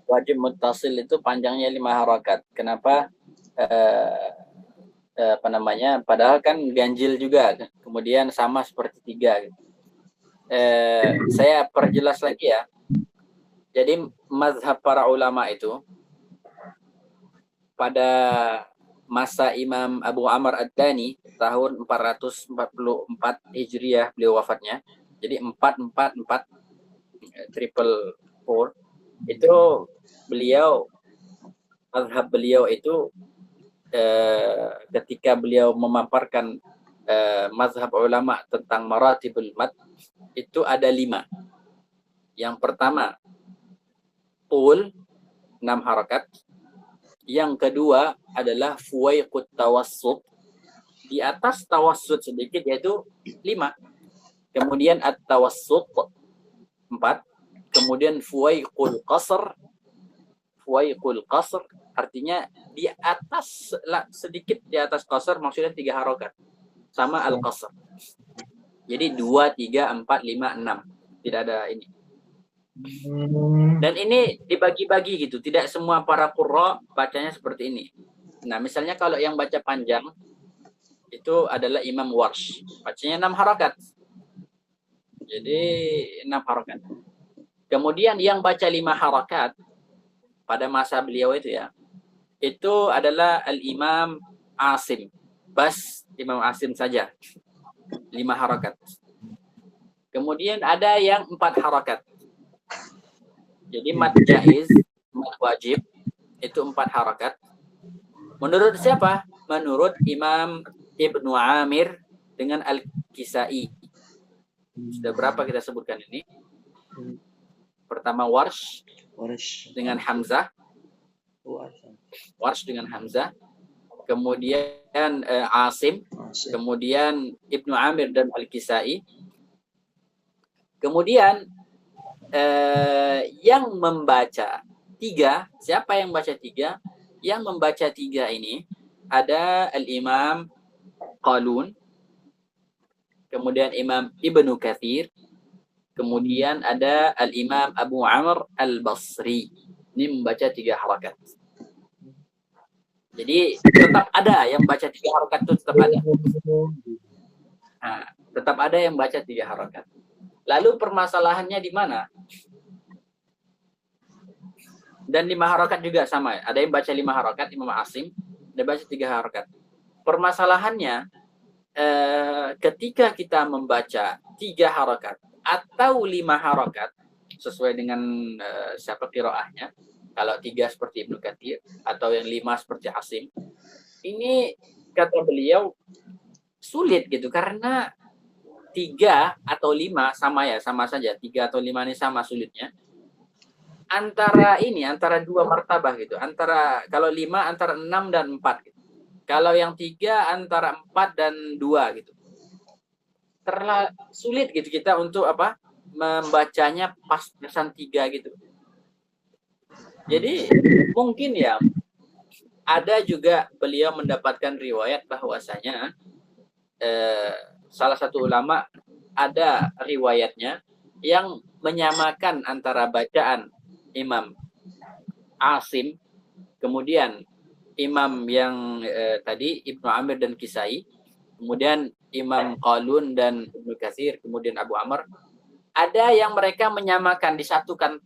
wajib muttasil itu panjangnya 5 harakat. Kenapa? Padahal kan ganjil juga, kemudian sama seperti 3. Saya perjelas lagi ya. Jadi mazhab para ulama itu pada masa Imam Abu Amr Ad-Dani tahun 444 Hijriah beliau wafatnya. Jadi 444 triple 4 itu beliau, mazhab beliau itu ketika beliau memaparkan mazhab ulama tentang maratibul mat itu ada 5. Yang pertama tul 6 harakat. Yang kedua adalah fuwaiqut tawassut, di atas tawassut sedikit yaitu 5. Kemudian at-tawassut 4. Kemudian fuwaiqul qasr. Fuwaiqul qasr artinya di atas sedikit di atas qasr, maksudnya 3 harokat. Sama al-qasr. Jadi 2, 3, 4, 5, 6. Tidak ada ini. Dan ini dibagi-bagi gitu. Tidak semua para qurra bacanya seperti ini. Nah, misalnya kalau yang baca panjang itu adalah Imam Warsh. Bacanya 6 harokat. Jadi 6 harokat. Kemudian yang baca 5 harokat pada masa beliau itu ya, itu adalah Al-Imam Asim. Bas Imam Asim saja. 5 harokat. Kemudian ada yang 4 harokat. Jadi mat jaiz, mat wajib itu 4 harokat. Menurut siapa? Menurut Imam Ibnu Amir dengan Al-Kisai. Sudah berapa kita sebutkan ini? Pertama Warsh dengan Hamzah. Warsh dengan Hamzah. Kemudian Asim. Kemudian Ibnu Amir dan Al-Kisai. Kemudian yang membaca 3, siapa yang baca 3? Yang membaca 3 ini ada Al-Imam Qalun, kemudian Imam Ibnu Katsir, kemudian ada Al-Imam Abu Amr Al-Basri. Ini membaca 3 harakat. Jadi tetap ada yang baca 3 harakat itu tetap ada. Nah, tetap ada yang baca 3 harakat. Lalu permasalahannya di mana? Dan 5 harakat juga sama. Ada yang baca 5 harakat, Imam Asim, dia baca 3 harakat. permasalahannya ketika kita membaca 3 harokat atau 5 harokat sesuai dengan siapa qiraahnya. Kalau 3 seperti Ibnu Katsir atau yang 5 seperti Asim, ini kata beliau sulit gitu karena 3 atau 5 sama saja. 3 atau 5 ini sama sulitnya. Antara 2 martabah gitu. Antara kalau 5 antara 6 dan 4 gitu. Kalau yang 3 antara 4 dan 2 gitu. Terlalu sulit gitu kita untuk membacanya pas-pasan 3 gitu. Jadi mungkin ya ada juga beliau mendapatkan riwayat bahwasanya salah satu ulama ada riwayatnya yang menyamakan antara bacaan Imam Asim, kemudian Imam yang tadi Ibnu Amir dan Kisai, kemudian Imam Qalun dan Ibnu Katsir, kemudian Abu Amr. Ada yang mereka menyamakan, disatukan,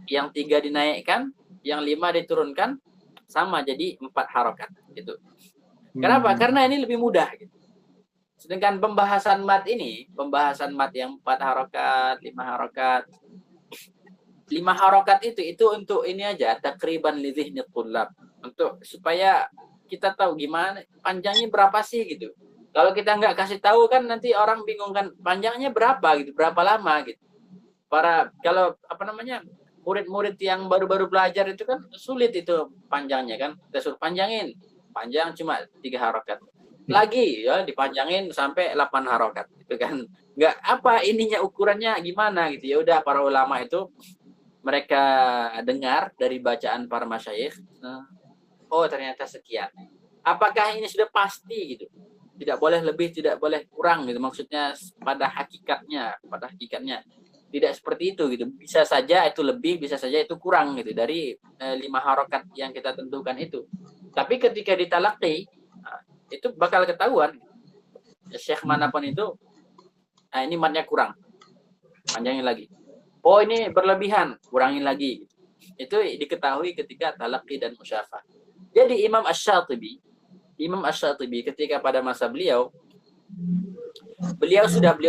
yang 3 dinaikkan, yang 5 diturunkan, sama jadi 4 harokat gitu. Kenapa? Karena ini lebih mudah gitu. Sedangkan pembahasan mat yang 4 harokat, 5 harokat. 5 harokat itu untuk ini aja, takriban li dzihni thullab. Untuk supaya kita tahu gimana panjangnya berapa sih gitu. Kalau kita nggak kasih tahu kan nanti orang bingung kan panjangnya berapa gitu, berapa lama gitu. Kalau murid-murid yang baru-baru belajar itu kan sulit itu panjangnya kan. Kita suruh panjangin, panjang cuma 3 harokat. Lagi ya dipanjangin sampai 8 harokat gitu kan. Nggak ininya ukurannya gimana gitu. Ya udah para ulama itu mereka dengar dari bacaan para masyayikh, oh ternyata sekian. Apakah ini sudah pasti gitu? Tidak boleh lebih, tidak boleh kurang gitu. Maksudnya pada hakikatnya tidak seperti itu gitu. Bisa saja itu lebih, bisa saja itu kurang gitu dari 5 harokat yang kita tentukan itu. Tapi ketika ditalaqi itu bakal ketahuan. Syekh manapun itu, ini matnya kurang, panjangin lagi. Oh ini berlebihan, kurangin lagi. Itu diketahui ketika talaqi dan musyafah. Jadi Imam Asy-Syatibi ketika pada masa beliau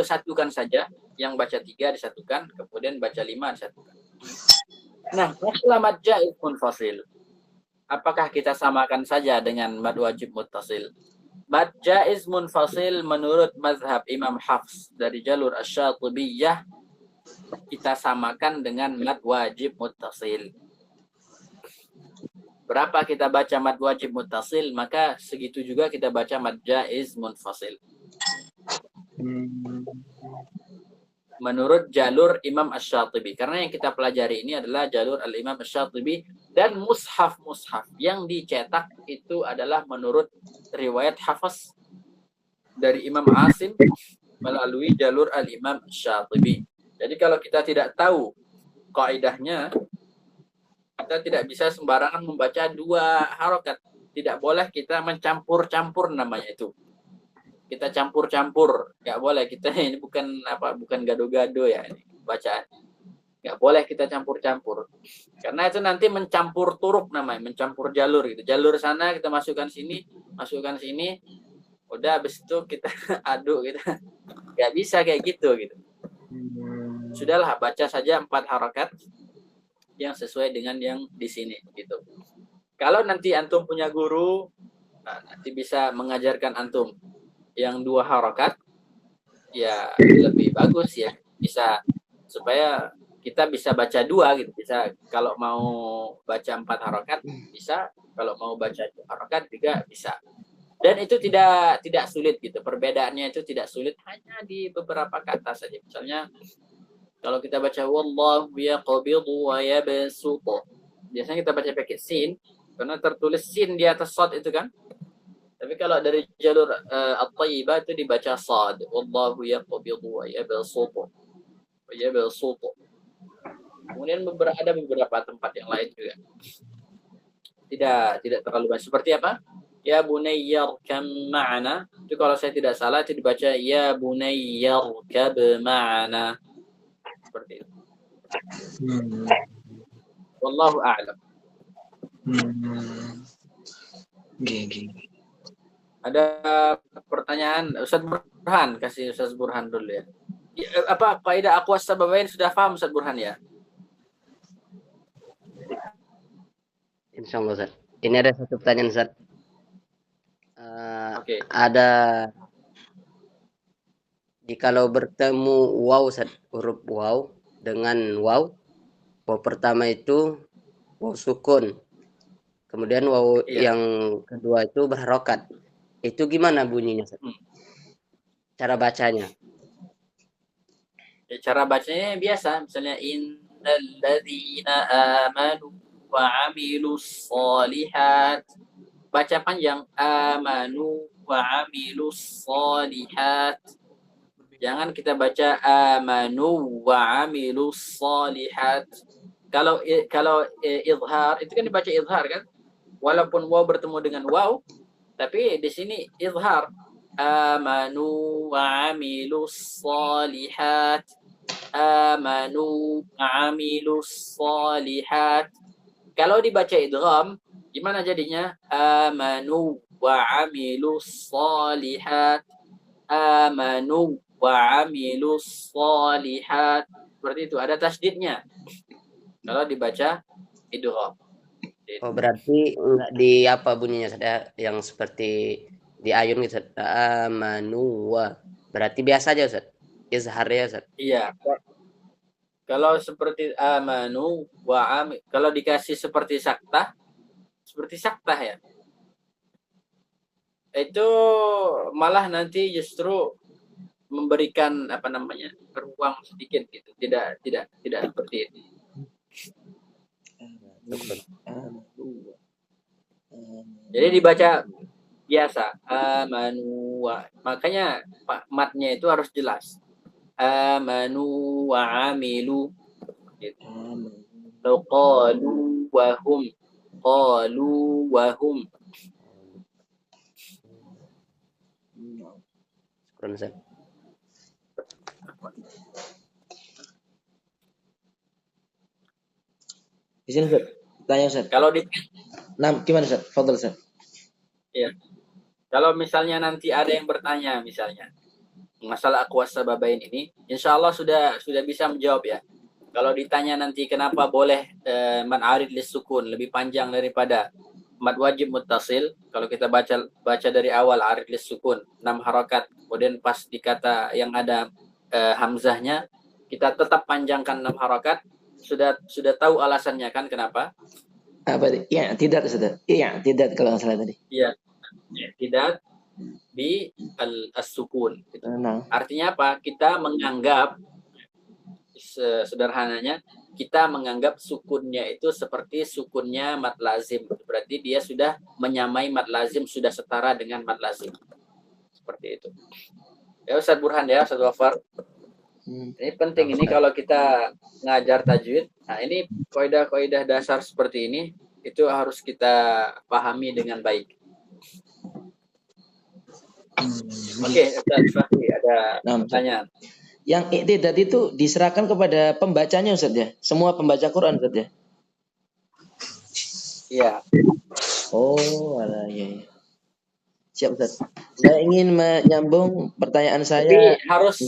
satukan saja, yang baca 3 disatukan, kemudian baca 5 disatukan. Nah, masalah mad jaiz munfasil. Apakah kita samakan saja dengan mad wajib muttasil? Mad jaiz munfasil menurut mazhab Imam Hafs dari jalur Asy-Syatibiyah kita samakan dengan mad wajib muttasil. Berapa kita baca mad wajib muttasil, maka segitu juga kita baca mad jaiz munfasil. Menurut jalur Imam Asy-Syatibi. Karena yang kita pelajari ini adalah jalur Al-Imam Asy-Syatibi dan mushaf yang dicetak itu adalah menurut riwayat Hafs dari Imam Asim melalui jalur Al-Imam Asy-Syatibi. Jadi kalau kita tidak tahu kaidahnya, kita tidak bisa sembarangan membaca 2 harokat. Tidak boleh kita mencampur-campur namanya itu. Kita campur-campur, nggak boleh. Kita ini bukan gado-gado ya ini bacaan. Nggak boleh kita campur-campur. Karena itu nanti mencampur turuk namanya, mencampur jalur gitu. Jalur sana kita masukkan sini. Udah habis itu kita aduk gitu. Nggak bisa kayak gitu. Sudahlah baca saja 4 harokat yang sesuai dengan yang di sini gitu. Kalau nanti antum punya guru, nanti bisa mengajarkan antum yang 2 harokat, ya lebih bagus ya. Bisa supaya kita bisa baca 2 gitu. Bisa kalau mau baca 4 harokat bisa, kalau mau baca 2 harokat juga bisa. Dan itu tidak sulit gitu. Perbedaannya itu tidak sulit, hanya di beberapa kata saja. Misalnya kalau kita baca wallahu yaqbidu wa yabsutu, biasanya kita baca pakai sin karena tertulis sin di atas sad itu kan. Tapi kalau dari jalur at-thayyibah itu dibaca sad, wallahu yaqbidu wa yabsutu. Kemudian ada beberapa tempat yang lain juga. Tidak terlalu banyak. Seperti apa? Ya bunayyarkam ma'ana. Itu kalau saya tidak salah itu dibaca ya bunayyarkab ma'ana. Seperti itu. Wallahu a'lam. Gini. Ada pertanyaan Ustaz Burhan, kasih Ustaz Burhan dulu ya. Apa kaidah aqwas sababain sudah paham Ustaz Burhan ya? Insyaallah Ustaz. Ini ada satu pertanyaan Ustaz. Oke. Ada kalau bertemu waw Ustaz, huruf waw dengan waw pertama itu waw sukun. Kemudian waw yang kedua itu berharokat. Itu gimana bunyinya Ustaz? Cara bacanya? Cara bacanya biasa, misalnya innalladzina amanu wa amilus solihat. Baca panjang, amanu wa amilus solihat. Jangan kita baca amanu wa amilus solihat. Kalau izhar itu kan dibaca izhar kan? Walaupun waw bertemu dengan waw, tapi di sini izhar. Amanu wa amilus solihat. Amanu wa amilus solihat. Kalau dibaca idgham, gimana jadinya? Amanu wa amilus solihat. Amanu wa amilus solihat. Seperti itu, ada tasdidnya. Kalau dibaca idgham. Oh, berarti enggak di apa bunyinya Ustaz, yang seperti di ayun gitu, amanu wa. Berarti biasa aja Ustaz. Izharnya Ustaz. Iya. Kalau seperti amanu wa amil, kalau dikasih seperti saktah ya. Itu malah nanti justru memberikan ruang sedikit gitu. Tidak seperti itu. Jadi dibaca biasa amanu wa. Makanya matnya itu harus jelas. Amanu wa amilu gitu. Qalu wa hum. Qalu wa hum. Ustaz. Di sini Ustaz, tanya Ustaz. Kalau gimana Ustaz? Fadhal Ustaz. Iya. Kalau misalnya nanti ada yang bertanya misalnya masalah aqwas sababain ini, insya Allah sudah bisa menjawab ya. Kalau ditanya nanti kenapa boleh mad arid lis sukun lebih panjang daripada mad wajib muttasil, kalau kita baca dari awal arid lis sukun 6 harakat, kemudian pas di kata yang ada hamzahnya kita tetap panjangkan 6 harakat, sudah tahu alasannya kan kenapa? Apa? Ya, tidak Ustaz. Iya, tidak kalau nggak salah tadi. Iya. Tidak bi as-sukun gitu. Artinya apa? Kita menganggap sederhananya kita menganggap sukunnya itu seperti sukunnya mad lazim. Berarti dia sudah menyamai mad lazim, sudah setara dengan mad lazim. Seperti itu. Ya Ustaz Burhan ya, Ustaz Wafar. Ini penting ini kalau kita ngajar tajwid. Nah, ini kaidah-kaidah dasar seperti ini itu harus kita pahami dengan baik. Oke, Ustaz Fahri ada pertanyaan. Yang i'tidad itu diserahkan kepada pembacanya Ustaz ya? Semua pembaca Quran Ustaz ya? Iya. Oh, alah, ya. Siap Ustaz. Saya ingin menyambung pertanyaan saya. Jadi harus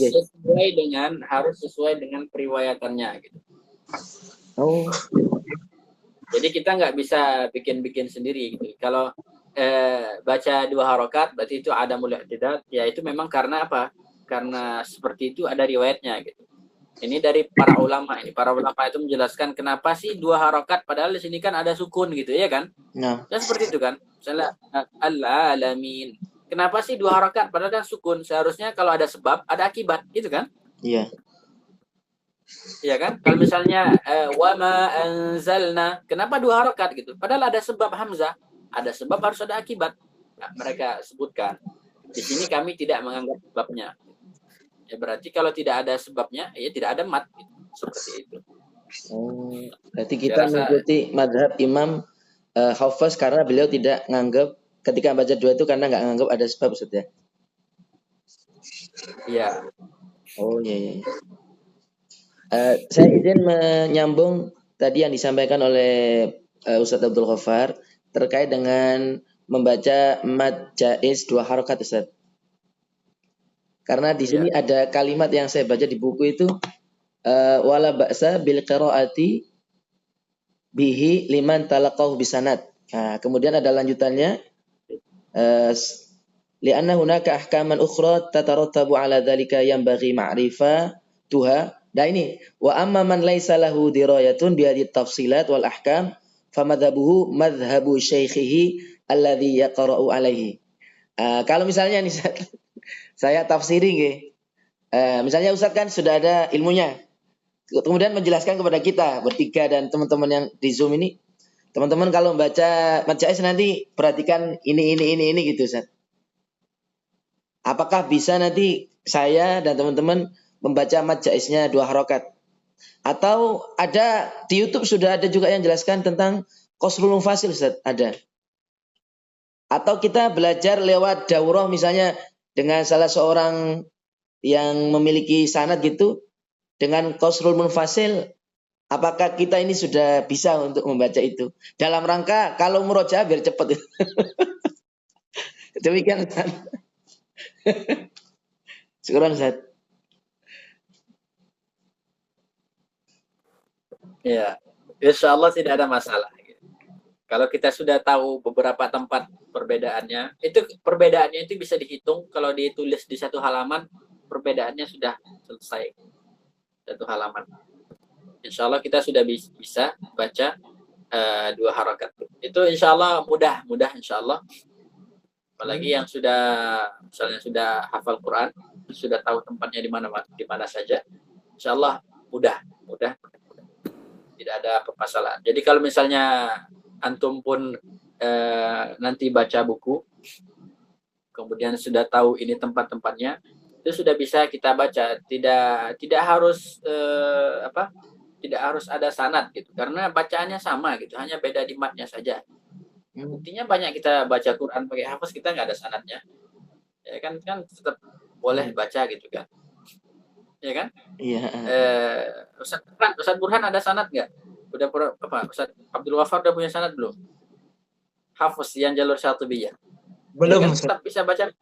sesuai dengan periwayatannya gitu. Oh. Jadi kita nggak bisa bikin sendiri gitu. Kalau baca 2 harokat berarti itu ada mulai i'tidad, ya itu memang karena apa? Karena seperti itu ada riwayatnya gitu. Ini dari para ulama. Ini para ulama itu menjelaskan kenapa sih 2 harokat padahal di sini kan ada sukun gitu ya kan? Nah. Dan seperti itu kan. Misalnya al-alamin. Kenapa sih 2 harokat padahal kan sukun? Seharusnya kalau ada sebab ada akibat gitu kan? Iya. Iya kan? Kalau misalnya wa ma anzalna, kenapa 2 harokat gitu? Padahal ada sebab hamzah, ada sebab harus ada akibat. Nah, mereka sebutkan. Di sini kami tidak menganggap sebabnya. Ya berarti kalau tidak ada sebabnya, ya tidak ada mat. Gitu. Seperti itu. Oh, berarti kita mengikuti mazhab Imam Hafiz karena beliau tidak menganggap ketika baca 2 itu karena nggak menganggap ada sebab Ustaz ya? Iya. Oh iya. Saya izin menyambung tadi yang disampaikan oleh Ustaz Abdul Ghaffar terkait dengan membaca mad jaiz 2 harokat Ustaz. Karena di sini ada kalimat yang saya baca di buku itu wala ba'sa bil qiraati bihi liman talaqahu bisanad. Nah, kemudian ada lanjutannya li'anna hunaka ahkaman ukhra tatarattabu ala dzalika yanbaghi ma'rifatuha. Nah ini wa amma man laisa lahu dirayatun bi hadhihi tafsilat wal ahkam famadhabuhu madhhabu syaikhihi alladhi yaqra'u alaihi. Kalau misalnya nih saya tafsiri nggih. Misalnya Ustaz kan sudah ada ilmunya. Kemudian menjelaskan kepada kita bertiga dan teman-teman yang di Zoom ini. Teman-teman kalau membaca mad jaiz nanti perhatikan ini gitu Ustaz. Apakah bisa nanti saya dan teman-teman membaca mad jaiznya 2 harokat? Atau ada di YouTube sudah ada juga yang jelaskan tentang qasrul munfasil Ustaz, ada. Atau kita belajar lewat daurah misalnya dengan salah seorang yang memiliki sanad gitu dengan qasrul munfasil, apakah kita ini sudah bisa untuk membaca itu dalam rangka kalau murojaah biar cepat. Demikian Ustaz. Syukuran Ustaz. Ya, insya Allah tidak ada masalah. Kalau kita sudah tahu beberapa tempat perbedaannya, itu bisa dihitung kalau ditulis di satu halaman, perbedaannya sudah selesai satu halaman. Insya Allah kita sudah bisa baca 2 harokat. Itu insya Allah mudah insya Allah. Apalagi yang misalnya sudah hafal Quran, sudah tahu tempatnya di mana saja, insya Allah mudah, tidak ada permasalahan. Jadi kalau misalnya antum pun nanti baca buku, kemudian sudah tahu ini tempat-tempatnya, itu sudah bisa kita baca. Tidak harus tidak harus ada sanad gitu, karena bacaannya sama gitu, hanya beda di matnya saja. Buktinya banyak kita baca Quran pakai hafaz, kita nggak ada sanadnya, ya kan tetap boleh baca gitu kan, ya kan? Iya. Ustaz Burhan ada sanad nggak? Udah Ustaz Abdul Wafar udah punya sanad belum? Hafaz yang jalur Syatibiyah. Belum. Ya kan, tetap bisa baca.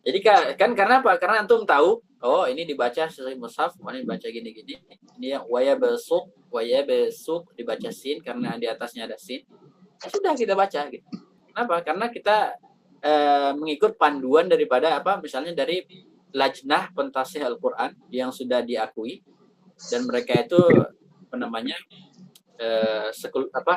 Jadi kan karena apa? Karena antum tahu, oh ini dibaca sesuai mushaf, ini dibaca gini-gini. Ini yang waya besuk dibaca sin karena di atasnya ada sin. Ya sudah kita baca gitu. Kenapa? Karena kita mengikut panduan daripada misalnya dari Lajnah Pentasih Al-Qur'an yang sudah diakui, dan mereka itu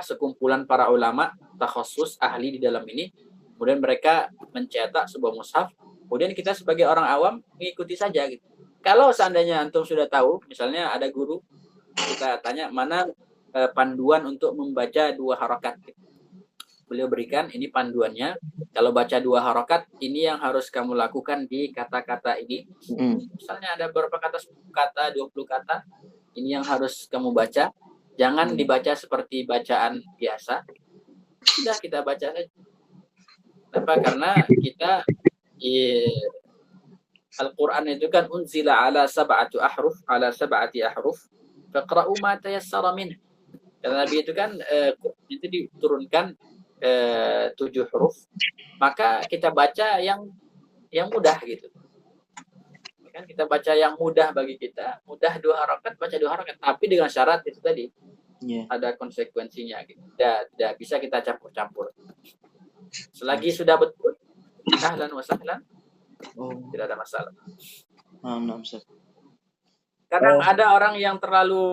sekumpulan para ulama takhasus ahli di dalam ini. Kemudian mereka mencetak sebuah mushaf. Kemudian kita sebagai orang awam mengikuti saja gitu. Kalau seandainya antum sudah tahu, misalnya ada guru, kita tanya mana panduan untuk membaca 2 harokat. Beliau berikan ini panduannya. Kalau baca 2 harokat, ini yang harus kamu lakukan di kata-kata ini. Misalnya ada beberapa kata, 10 kata, 20 kata. Ini yang harus kamu baca. Jangan dibaca seperti bacaan biasa. Sudah kita baca saja. Kenapa? Karena kita Al-Quran itu kan unzila ala sab'ati ahruf faqra'u ma tayassara min. Karena Nabi itu kan itu diturunkan 7 huruf, maka kita baca yang mudah gitu. Kan kita baca yang mudah bagi kita, mudah 2 harokat, baca 2 harokat, tapi dengan syarat itu tadi. Ada konsekuensinya gitu. Tidak bisa kita campur-campur. Selagi sudah betul, ahlan wa sahlan, tidak ada masalah. Kadang ada orang yang terlalu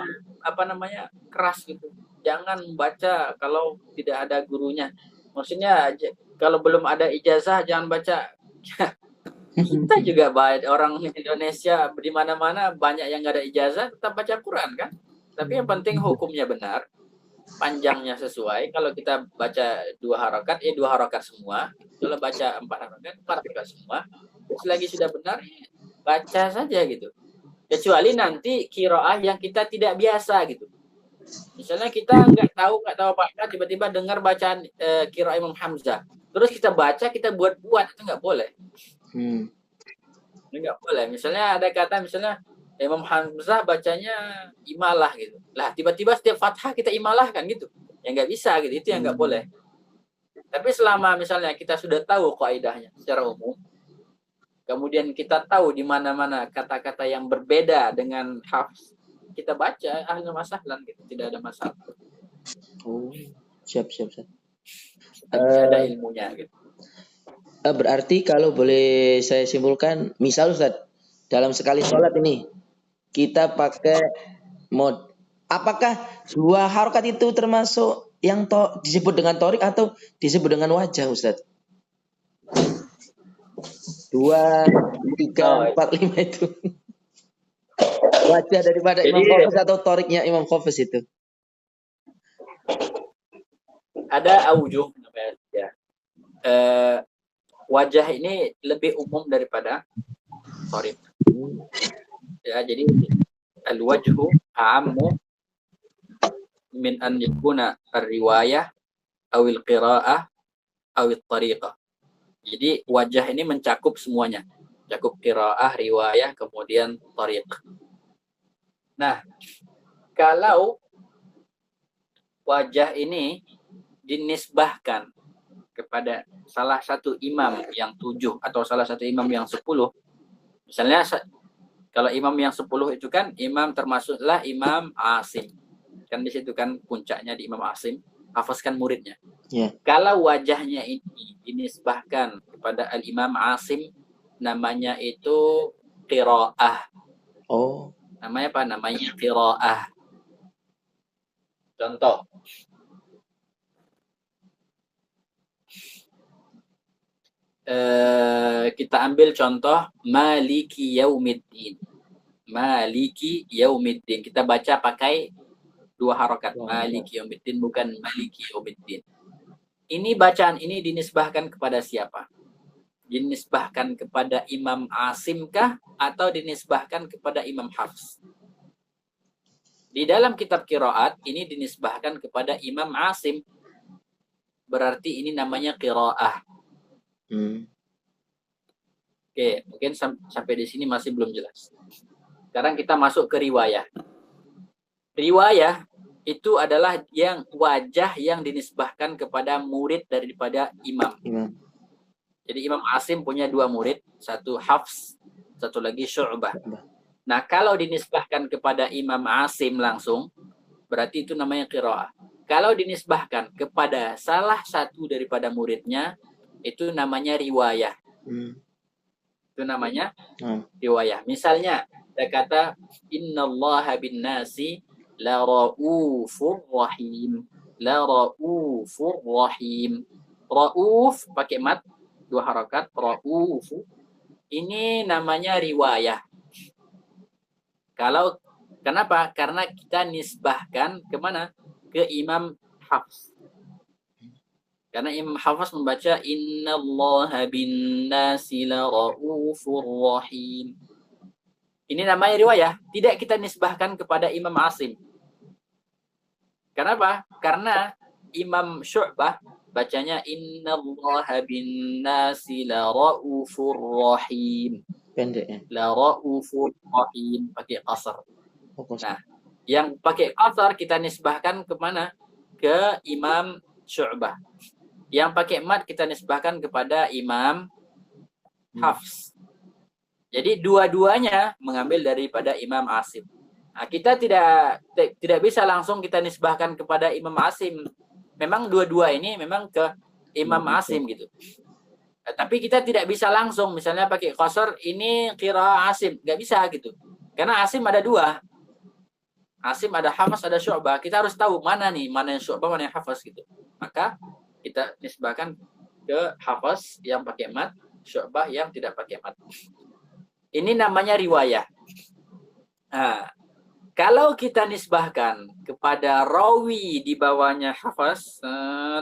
keras gitu. Jangan baca kalau tidak ada gurunya. Maksudnya kalau belum ada ijazah jangan baca. Kita juga orang Indonesia di mana-mana banyak yang nggak ada ijazah tetap baca Quran kan. Tapi yang penting hukumnya benar, panjangnya sesuai. Kalau kita baca 2 harokat, 2 harokat semua. Kalau baca 4 harokat, 4 harokat semua. Selagi sudah benar, baca saja gitu. Kecuali nanti qiraah yang kita tidak biasa gitu. Misalnya kita nggak tahu apa-apa, tiba-tiba dengar bacaan qiraah Imam Hamzah. Terus kita baca, kita buat-buat, itu nggak boleh. Nggak boleh. Misalnya ada kata, misalnya Imam Hamzah bacanya imalah gitu. Lah tiba-tiba setiap fathah kita imalah kan gitu. Ya nggak bisa gitu. Itu yang nggak boleh. Tapi selama misalnya kita sudah tahu kaidahnya secara umum, kemudian kita tahu di mana-mana kata-kata yang berbeda dengan hafs, kita baca ahlan wa sahlan gitu, tidak ada masalah. Oh, siap. Tapi ada ilmunya gitu. Berarti kalau boleh saya simpulkan, misal Ustaz, dalam sekali sholat ini kita pakai mod, apakah dua harokat itu termasuk yang disebut dengan torik atau disebut dengan wajah, Ustaz? 2, 3, 4, 5 itu wajah daripada Imam Hafiz atau toriknya Imam Hafiz itu? Ada aujuh namanya ya. Wajah ini lebih umum daripada torik. Ya, jadi al-wajhu a'ammu min an yakuna ar-riwayah awil qira'ah awil tariqah. Jadi wajah ini mencakup semuanya. Mencakup qira'ah, riwayah, kemudian tariq. Nah, kalau wajah ini dinisbahkan kepada salah satu imam yang 7 atau salah satu imam yang 10, misalnya kalau imam yang 10 itu kan imam termasuklah Imam Asim. Kan di situ kan puncaknya di Imam Asim, hafazkan muridnya. Yeah. Kalau wajahnya ini dinisbahkan kepada Al-Imam Asim, namanya itu qiraah. Oh. Namanya apa? Namanya qiraah. Contoh. Kita ambil contoh Maliki Yaumiddin. Maliki Yaumiddin. Kita baca pakai 2 harokat. Maliki Yaumiddin, bukan Maliki Yaumiddin. Ini bacaan ini dinisbahkan kepada siapa? Dinisbahkan kepada Imam Asim kah atau dinisbahkan kepada Imam Hafs? Di dalam kitab qiraat ini dinisbahkan kepada Imam Asim. Berarti ini namanya qiraah. Oke, mungkin sampai di sini masih belum jelas. Sekarang kita masuk ke riwayah. Riwayah itu adalah yang wajah yang dinisbahkan kepada murid daripada imam. Jadi Imam Asim punya 2 murid, satu Hafs, satu lagi Syu'bah. Nah, kalau dinisbahkan kepada Imam Asim langsung, berarti itu namanya qiraah. Kalau dinisbahkan kepada salah satu daripada muridnya, itu namanya riwayah. Itu namanya riwayah. Misalnya, kita kata innallaha bin nasi la raufur rahim. La raufur rahim. Rauf pakai mat 2 harakat, raufu. Ini namanya riwayah. Kenapa? Karena kita nisbahkan kemana? Ke Imam Hafs. Karena Imam Hafs membaca innallaha bin nasi la raufur rahim. Ini namanya riwayah, tidak kita nisbahkan kepada Imam Asim. Kenapa? Karena Imam Syu'bah bacanya innallaha bin nasi la raufur rahim. Pendek ya. La raufur rahim pakai qasar. Nah, yang pakai qasar kita nisbahkan ke mana? Ke Imam Syu'bah. Yang pakai mat kita nisbahkan kepada Imam Hafs. Jadi dua-duanya mengambil daripada Imam Asim. Nah, kita tidak bisa langsung kita nisbahkan kepada Imam Asim. Memang dua-dua ini memang ke Imam Asim gitu. Tapi kita tidak bisa langsung misalnya pakai qasar ini qiraah Asim, nggak bisa gitu. Karena Asim ada 2. Asim ada Hafs, ada Syu'bah. Kita harus tahu mana nih, mana yang Syu'bah, mana yang Hafs gitu. Maka kita nisbahkan ke Hafs yang pakai mat, Syu'bah yang tidak pakai mat. Ini namanya riwayah. Nah, kalau kita nisbahkan kepada rawi di bawahnya Hafs,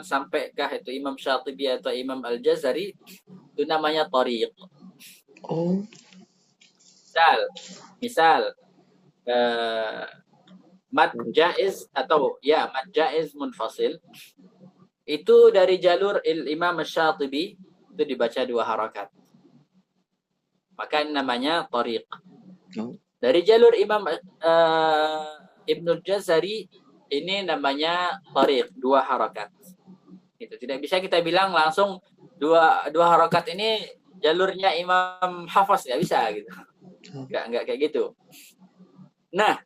sampaikah itu Imam Syatibi atau Imam Al-Jazari, itu namanya tariq. Oh. Misal mad jaiz atau mad jaiz munfasil itu dari jalur Imam Syatibi itu dibaca 2 harakat. Maka ini namanya tariq. Dari jalur Imam Ibnul Jazari ini namanya tariq 2 harakat. Gitu. Tidak bisa kita bilang langsung dua harokat ini jalurnya Imam Hafaz, nggak bisa gitu. Nggak kayak gitu. Nah,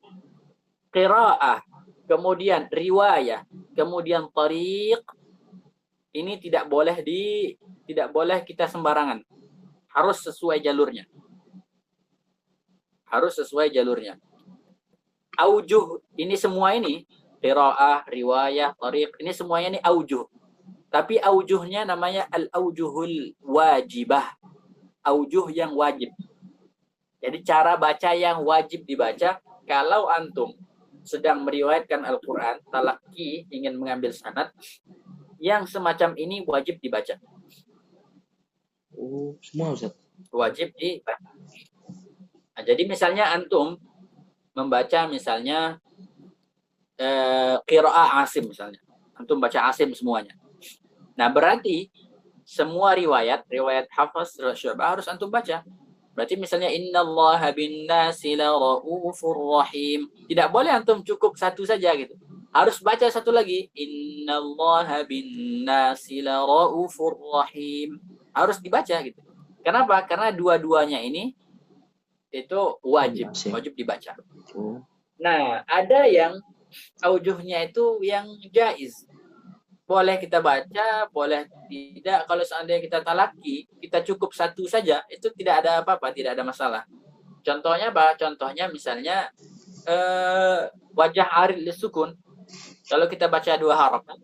qiraah, kemudian riwayah, kemudian tariq, ini tidak boleh kita sembarangan. Harus sesuai jalurnya. Harus sesuai jalurnya. Aujuh, ini semua ini, qiraah, riwayah, tariq, ini semuanya ini aujuh. Tapi aujuhnya namanya al-aujuhul wajibah. Aujuh yang wajib. Jadi cara baca yang wajib dibaca kalau antum sedang meriwayatkan Al-Quran, talaki, ingin mengambil sanad, yang semacam ini wajib dibaca. Oh, semua Ustaz. Wajib dibaca. Nah, jadi misalnya antum membaca misalnya qiraah Asim misalnya. Antum baca Asim semuanya. Nah, berarti semua riwayat Hafaz, Syu'bah harus antum baca. Berarti misalnya innallaha bin-nasi laraufur rahim. Tidak boleh antum cukup satu saja gitu. Harus baca satu lagi. Innallaha bin-nasi laraufur rahim. Harus dibaca gitu. Kenapa? Karena dua-duanya ini itu wajib dibaca. Nah, ada yang aujuhnya itu yang jaiz. Boleh kita baca, boleh tidak. Kalau seandainya kita talaki, kita cukup satu saja, itu tidak ada apa-apa, tidak ada masalah. Contohnya apa? Contohnya misalnya wajah arid lisukun. Kalau kita baca 2 harokat,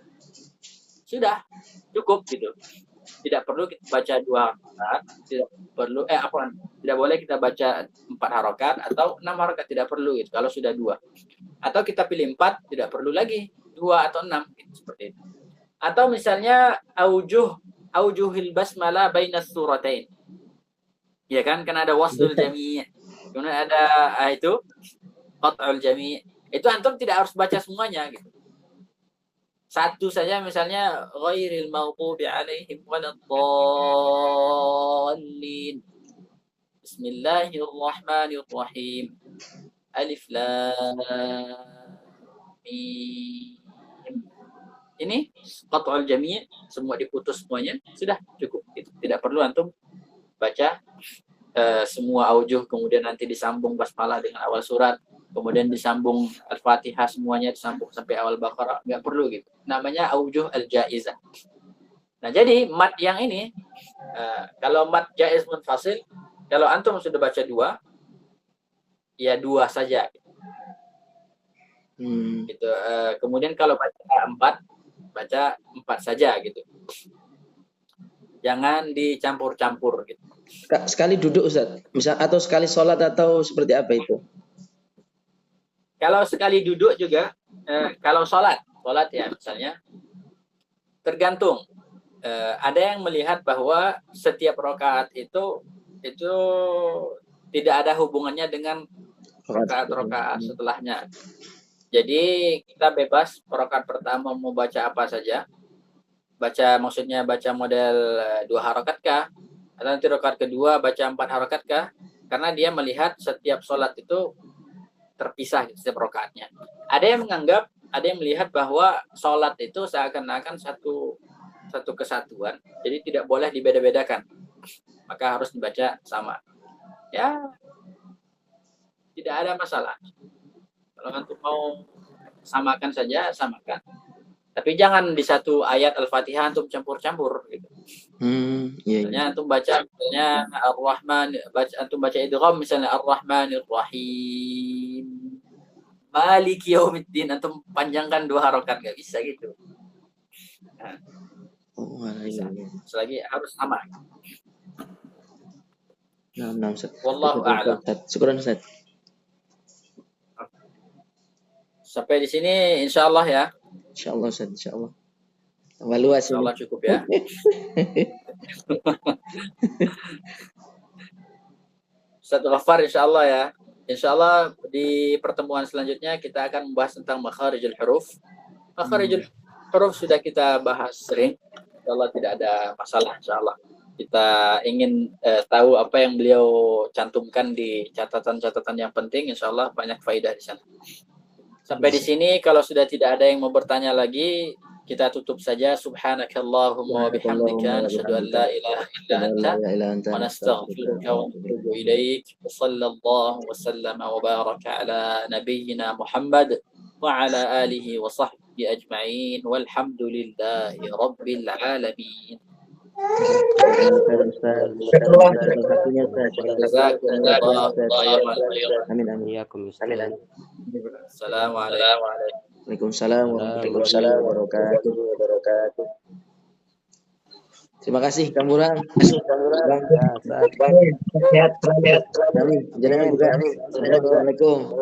sudah cukup gitu. Tidak perlu kita baca 2 harokat, tidak boleh kita baca 4 harokat atau 6 harokat, tidak perlu gitu. Kalau sudah 2. Atau kita pilih 4, tidak perlu lagi 2 atau 6 gitu, seperti itu. Atau misalnya aujuhil basmalah bainas suratain. Ya kan ada waslul jami'. Kemudian ada itu qat'ul jami'. Itu antum tidak harus baca semuanya gitu. Satu saja misalnya ghairil maghdubi 'alaihim waladdallin. Bismillahirrahmanirrahim. Alif lam mim. Ini qat'ul jami', semua diputus semuanya, sudah cukup. Tidak perlu antum baca semua aujuh, kemudian nanti disambung basmalah dengan awal surat, kemudian disambung Al-Fatihah semuanya disambung sampai awal Baqarah, nggak perlu gitu. Namanya aujuh al-jaizah. Nah, jadi mat yang ini kalau mat jaiz munfasil, kalau antum sudah baca 2, ya 2 saja. Gitu. Kemudian kalau baca 4, baca 4 saja gitu. Jangan dicampur-campur gitu. Sekali duduk Ustaz, misal atau sekali sholat atau seperti apa itu? Kalau sekali duduk juga, kalau sholat ya misalnya, tergantung. Ada yang melihat bahwa setiap rakaat itu tidak ada hubungannya dengan rakaat setelahnya. Jadi kita bebas rakaat pertama mau baca apa saja. Maksudnya baca model 2 harokat kah? Atau nanti rakaat kedua baca 4 harokat kah? Karena dia melihat setiap sholat itu terpisah setiap rakaatnya. Ada yang melihat bahwa sholat itu seakan-akan satu kesatuan. Jadi tidak boleh dibeda-bedakan. Maka harus dibaca sama. Ya, tidak ada masalah. Kalau antum mau samakan saja, samakan. Tapi jangan di satu ayat Al-Fatihah antum campur-campur gitu. Misalnya antum baca misalnya Ar-Rahman, antum baca idgham misalnya Ar-Rahmanir Rahim. Maliki Yaumiddin, antum panjangkan 2 harokat, enggak bisa gitu. Nah, selagi harus sama. Nah, Ustaz. Wallahu a'lam. Syukran Ustaz. Sampai di sini insyaallah ya. Insyaallah Ustaz, insyaallah. Luas ini. Insyaallah cukup ya. Ustaz Ghaffar insyaallah ya. Insyaallah di pertemuan selanjutnya kita akan membahas tentang makharijul huruf. Makharijul huruf sudah kita bahas sering. Insyaallah tidak ada masalah insyaallah. Kita ingin tahu apa yang beliau cantumkan di catatan-catatan yang penting, insyaallah banyak faedah di sana. Sampai di sini kalau sudah tidak ada yang mau bertanya lagi, kita tutup saja. Subhanakallahumma wa bihamdika nasyhadu an la ilaha illa anta wa nastaghfiruka wa natubu ilaik. Sallallahu wa sallama wa baraka ala nabiyyina Muhammad wa ala alihi wa sahbihi ajma'in walhamdulillahi rabbil alamin. Amin amin. Assalamualaikum. Waalaikumsalam warahmatullahi wabarakatuh. Terima kasih Kang Burhan. Sehat. Amin. Jangan juga. Assalamualaikum.